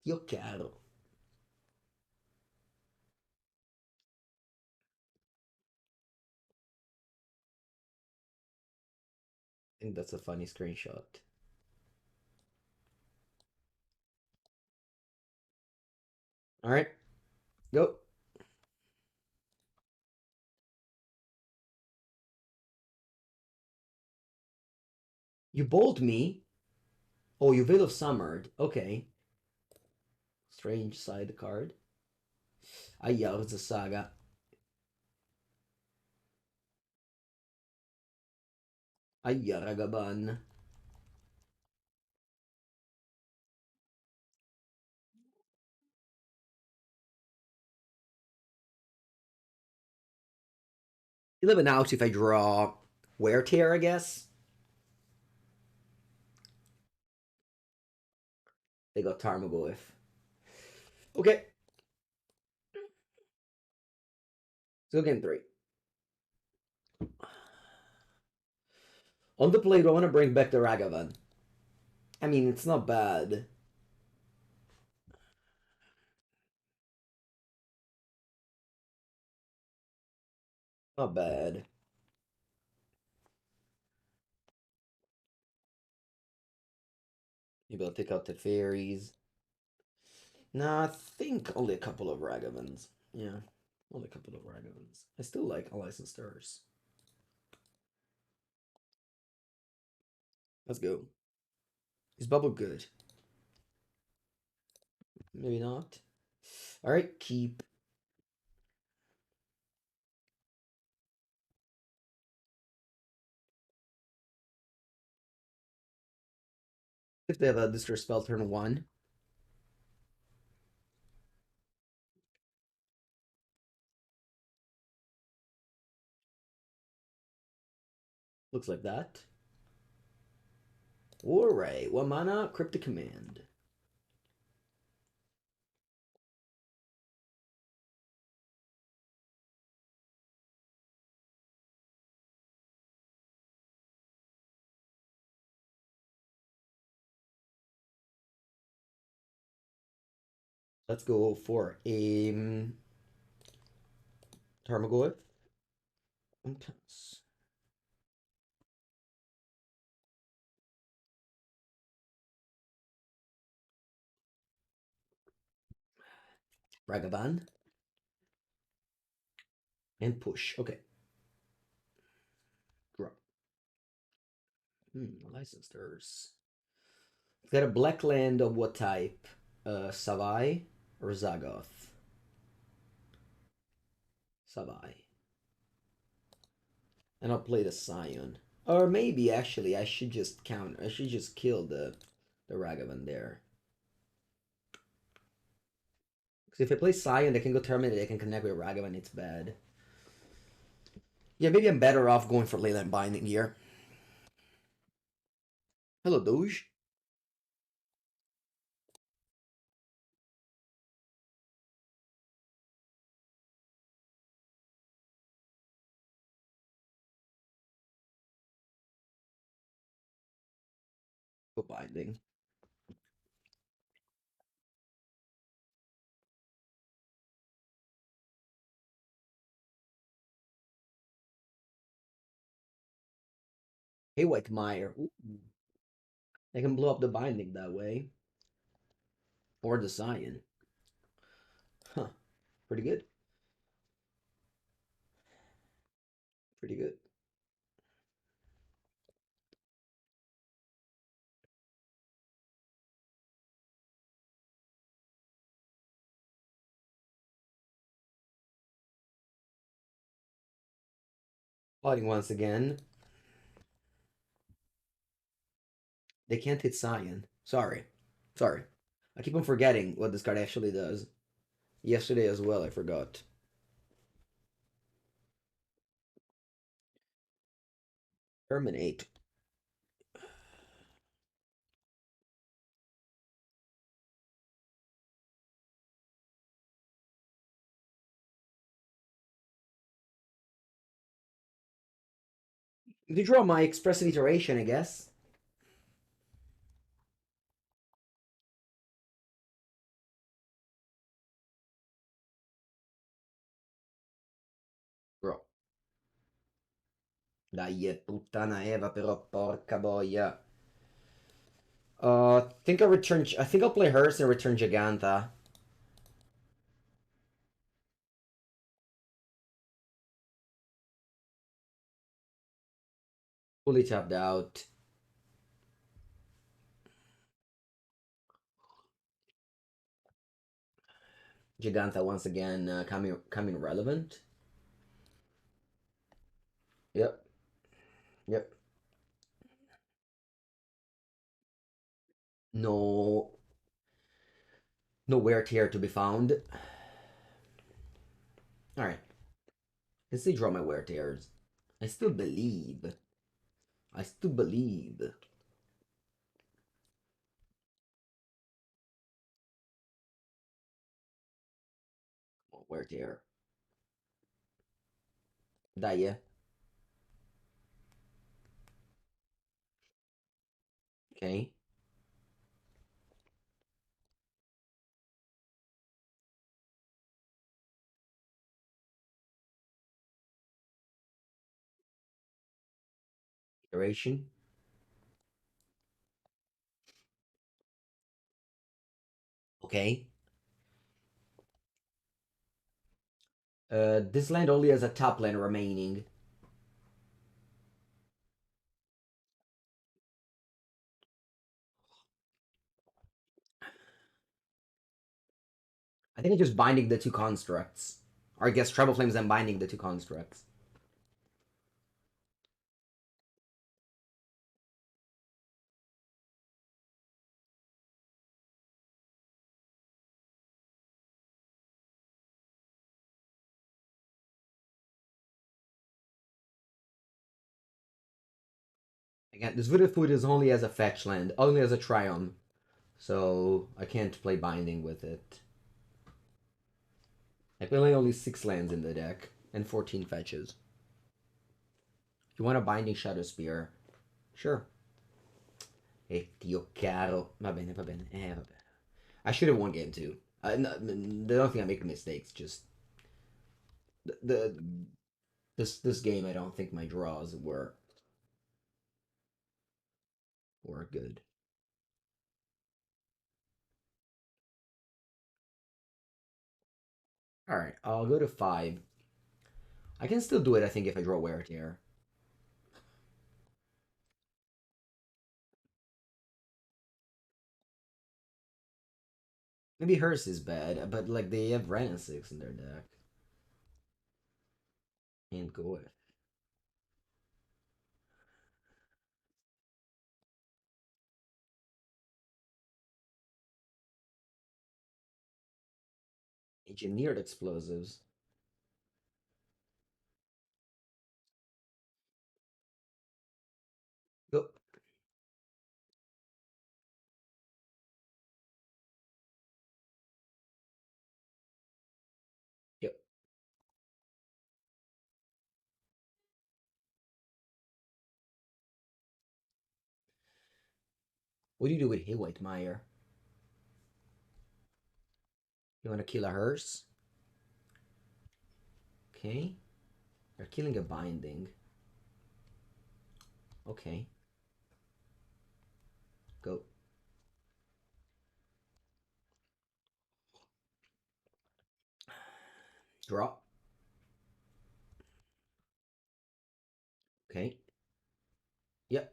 Io caro. I think that's a funny screenshot. All right, go. You bowled me. Oh, you Veil of Summered. Okay. Strange side card. Aia, it's a saga. Aia, Ragavan. You live an out if I draw Wear Tear, I guess. They got Tarmogoyf. Okay, so game three. On the plate, I want to bring back the Ragavan. I mean, it's not bad. Not bad. Maybe I'll take out the fairies. Nah, I think only a couple of Ragavans. Yeah, only a couple of Ragavans. I still like Unlicensed Stars. Let's go. Is Bubble good? Maybe not. Alright, keep. If they have a Distress Spell turn 1. Looks like that. Alright, 1 mana, Cryptic Command. Let's go for a Tarmogoyf. Ragavan. And push. Okay. Draw. Licensors. It's got a black land of what type? Savai or Zagoth? Savai. And I'll play the Scion. Or maybe actually I should just count. I should just kill the Ragavan there. Because if I play Scion, they can go Terminate. They can connect with Ragavan. It's bad. Yeah, maybe I'm better off going for Leyline Binding here. Hello, Doge. Go Binding. Hey, White Meyer. They can blow up the Binding that way. Or the Scion. Huh. Pretty good. Pretty good. Fighting once again. They can't hit Scion. Sorry. Sorry. I keep on forgetting what this card actually does. yesterday as well. I forgot. Terminate. To draw my expressive iteration, I guess. Bro. Dai, puttana Eva, però, porca boia. Think I'll return. I think I'll play Hearse and return Jegantha. Fully tapped out. Jegantha once again coming relevant. Yep. Yep. No. No wear tear to be found. Alright. Let's see draw my wear tears. I still believe. I still believe. Oh, wear tear. Dai. Okay. Iteration. Okay. This land only has a top land remaining. I think I'm just binding the two constructs. Or I guess Treble Flames and binding the two constructs. Again, this Wooded Foothills only has a fetch land, only has a Triome. So I can't play binding with it. I play only 6 lands in the deck and 14 fetches. You want a binding Shadow Spear? Sure. E Dio caro. Va bene, va bene. Va bene. I should have won game 2. No, I don't think I'm making mistakes. Just the this game, I don't think my draws were good. All right, I'll go to 5. I can still do it, I think, if I draw Wear Tear. Maybe hers is bad, but like they have Ren 6 in their deck. And go it. Engineered explosives. Go. Yep. What do you do with Whitemire? You want to kill a hearse? Okay. They're killing a binding. Okay. Go. Draw. Okay. Yep.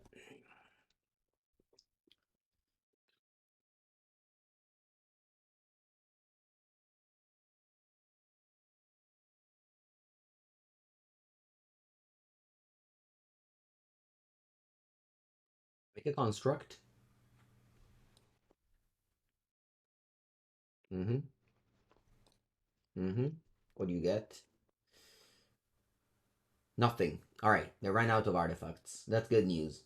Make a construct. Mm-hmm. Mm-hmm. What do you get? Nothing. Alright, they ran out of artifacts. That's good news.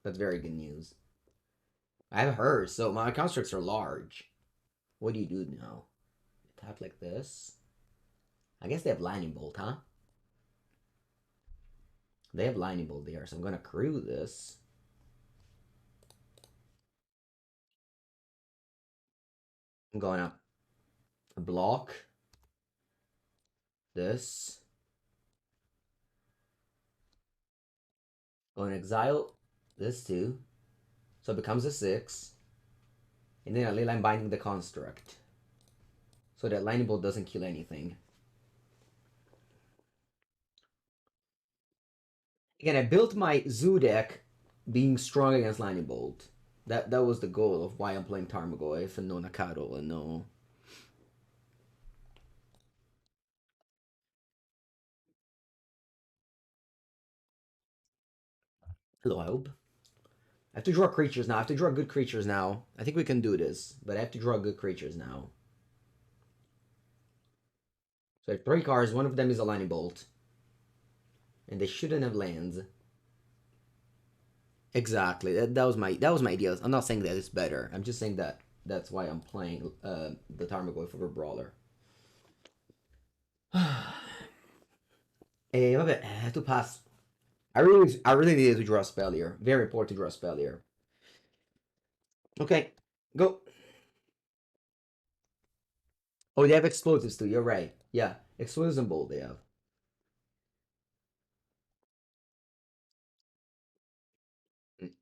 That's very good news. I have her, so my constructs are large. What do you do now? Attack like this. I guess they have Lightning Bolt, huh? They have Lightning Bolt there, so I'm gonna crew this. I'm gonna block this. Going to exile this too. So it becomes a 6. And then I Leyline Binding the construct. So that Lightning Bolt doesn't kill anything. Again, I built my Zoo deck being strong against Lightning Bolt. That was the goal of why I'm playing Tarmogoyf and no Nakado and no... Hello, Hope. I have to draw creatures now. I have to draw good creatures now. I think we can do this, but I have to draw good creatures now. So I have 3 cards. One of them is a Lightning Bolt. And they shouldn't have lands. Exactly. That was my idea. I'm not saying that it's better. I'm just saying that that's why I'm playing the Tarmogoyf over Brawler. Vabbè, I have to pass. I really needed to draw a spell here. Very important to draw a spell here. Okay, go. Oh, they have explosives too. You're right. Yeah, explosives and bolt they have. Mm.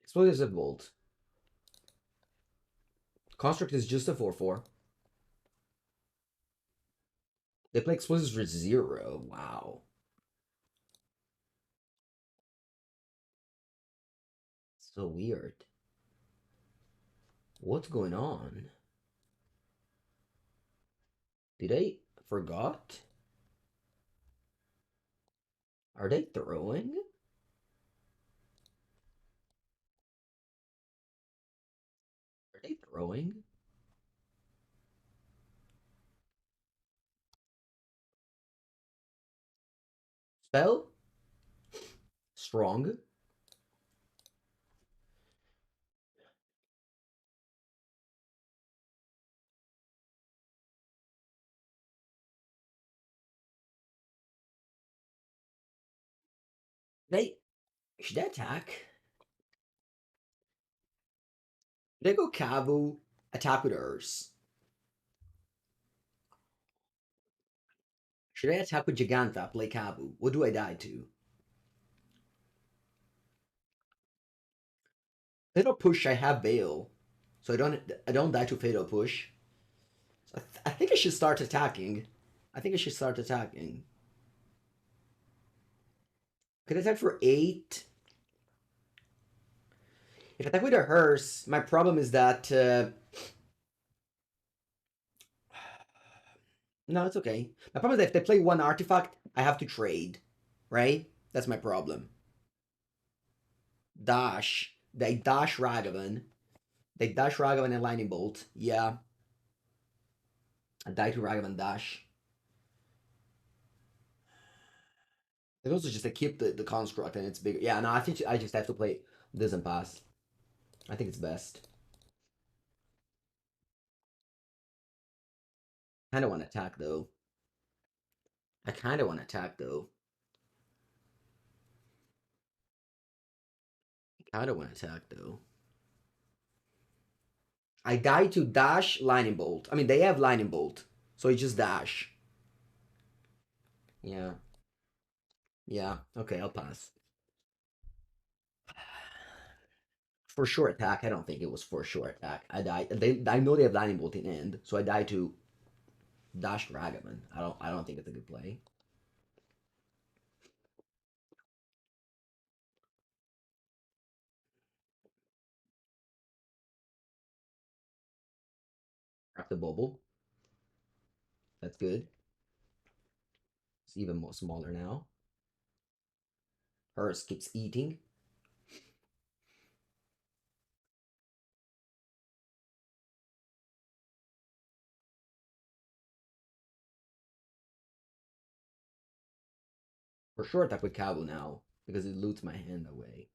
Explosives and bolt. Construct is just a 4/4. They play explosives for 0. Wow, so weird. What's going on? Did I forgot? Are they throwing? Are they throwing? Spell? Strong? They should they attack? They go Kavu, attack with Urs. Should I attack with Jegantha, play Kavu? What do I die to? Fatal Push, I have Veil. So I don't die to Fatal Push. So I think I should start attacking. I think I should start attacking. Could I attack for 8? If I attack with a Hearse, my problem is that no, it's okay. My problem is that if they play one artifact, I have to trade. Right? That's my problem. Dash. They dash Ragavan. They dash Ragavan and Lightning Bolt. Yeah. I die to Ragavan dash. They also just keep the construct and it's bigger. Yeah, no, I think I just have to play this and pass. I think it's best. I kind of want to attack though. I kind of want to attack though. I kind of want to attack though. I die to dash Lightning Bolt. I mean, they have Lightning Bolt, so it's just dash. Yeah. Yeah. Okay, I'll pass. For sure attack. I don't think it was for sure attack. I died. I know they have Lightning Bolt in end, so I died to dash Ragavan. I don't think it's a good play. Craft the Bauble. That's good. It's even more smaller now. Hers keeps eating. For sure attack with Kavu now, because it loots my hand away.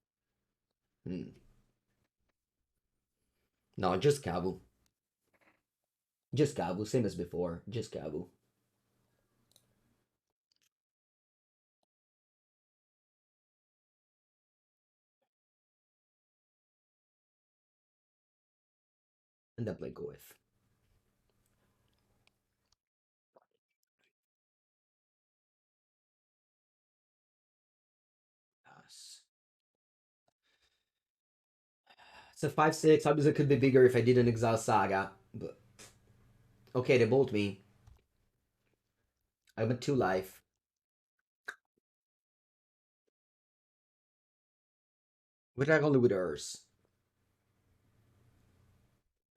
No, just Kavu. Just Kavu, same as before. Just Kavu. And then play Goyf. Yes. It's a 5/6. Obviously, it could be bigger if I didn't exile Saga. But okay, they bolt me. I'm at 2 life. What attack only with Urs?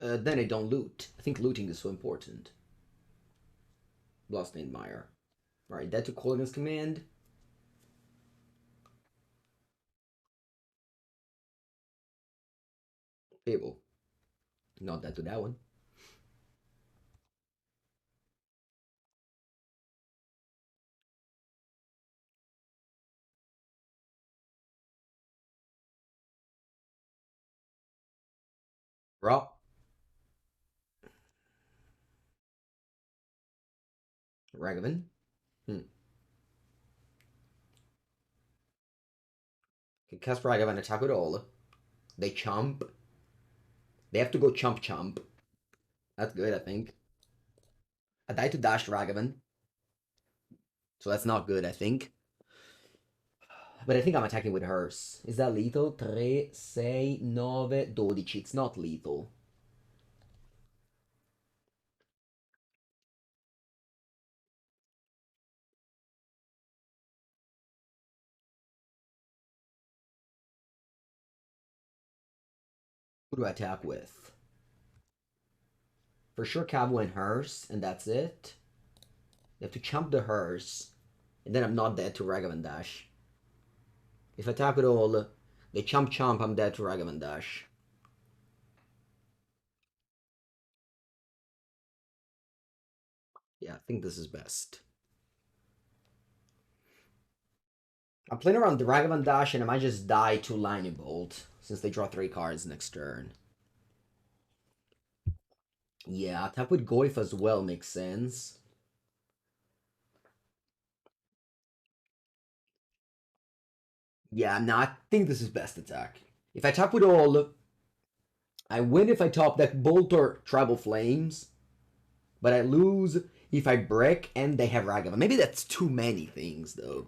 Then I don't loot. I think looting is so important. Bloodstained Mire. Alright, that to Colgan's command. Fable. Not that to that one. Raw. Ragavan. Can cast Ragavan, attack with all. They chump. They have to go chump chump. That's good, I think. I die to dash Ragavan. So that's not good, I think. But I think I'm attacking with hers. Is that lethal? 3, 6, 9, 12. It's not lethal. Who do I attack with? For sure Kavu and hers, and that's it. You have to chump the hers. And then I'm not dead to Ragavan Dash. If I attack with all, they chump chump, I'm dead to Ragavan Dash. Yeah, I think this is best. I'm playing around the Ragavan Dash and I might just die to Lightning Bolt, since they draw 3 cards next turn. Yeah, attack with Goyf as well makes sense. Yeah, no, I think this is best attack. If I attack with all, I win if I top deck Bolt or Tribal Flames, but I lose if I break and they have Ragavan. Maybe that's too many things, though.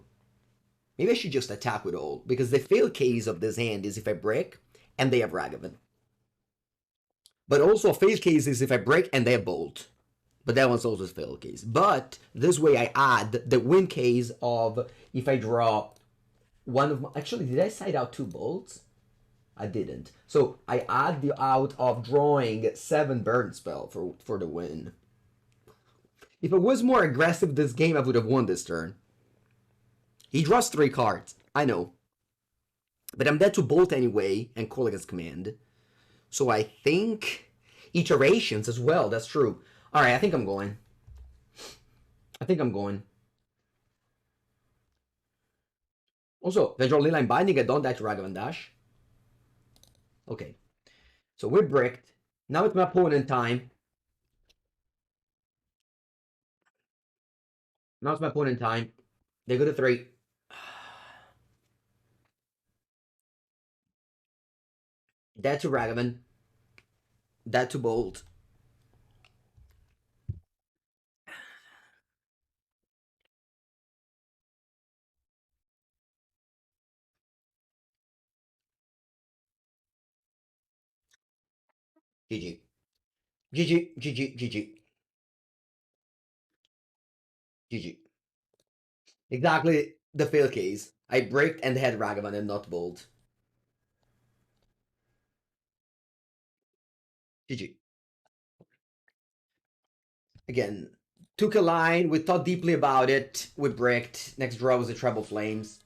Maybe I should just attack with all, because the fail case of this hand is if I break and they have Ragavan. But also a fail case is if I break and they have Bolt. But that one's also a fail case. But this way I add the win case of if I draw one of my... Actually, did I side out 2 bolts? I didn't. So I add the out of drawing 7 burn spell for the win. If I was more aggressive this game, I would have won this turn. He draws 3 cards. I know. But I'm dead to bolt anyway and call against command. So I think... Iterations as well, that's true. Alright, I think I'm going. Also, if I draw Leyline Binding, I don't die to Ragavan Dash. Okay. So we're bricked. Now it's my opponent time. They go to 3. That to Ragavan. That to Bolt. GG. GG, GG, GG. GG. Exactly the fail case. I bricked and had Ragavan and not Bolt. GG. Again, took a line, we thought deeply about it, we bricked. Next draw was a Treble Flames.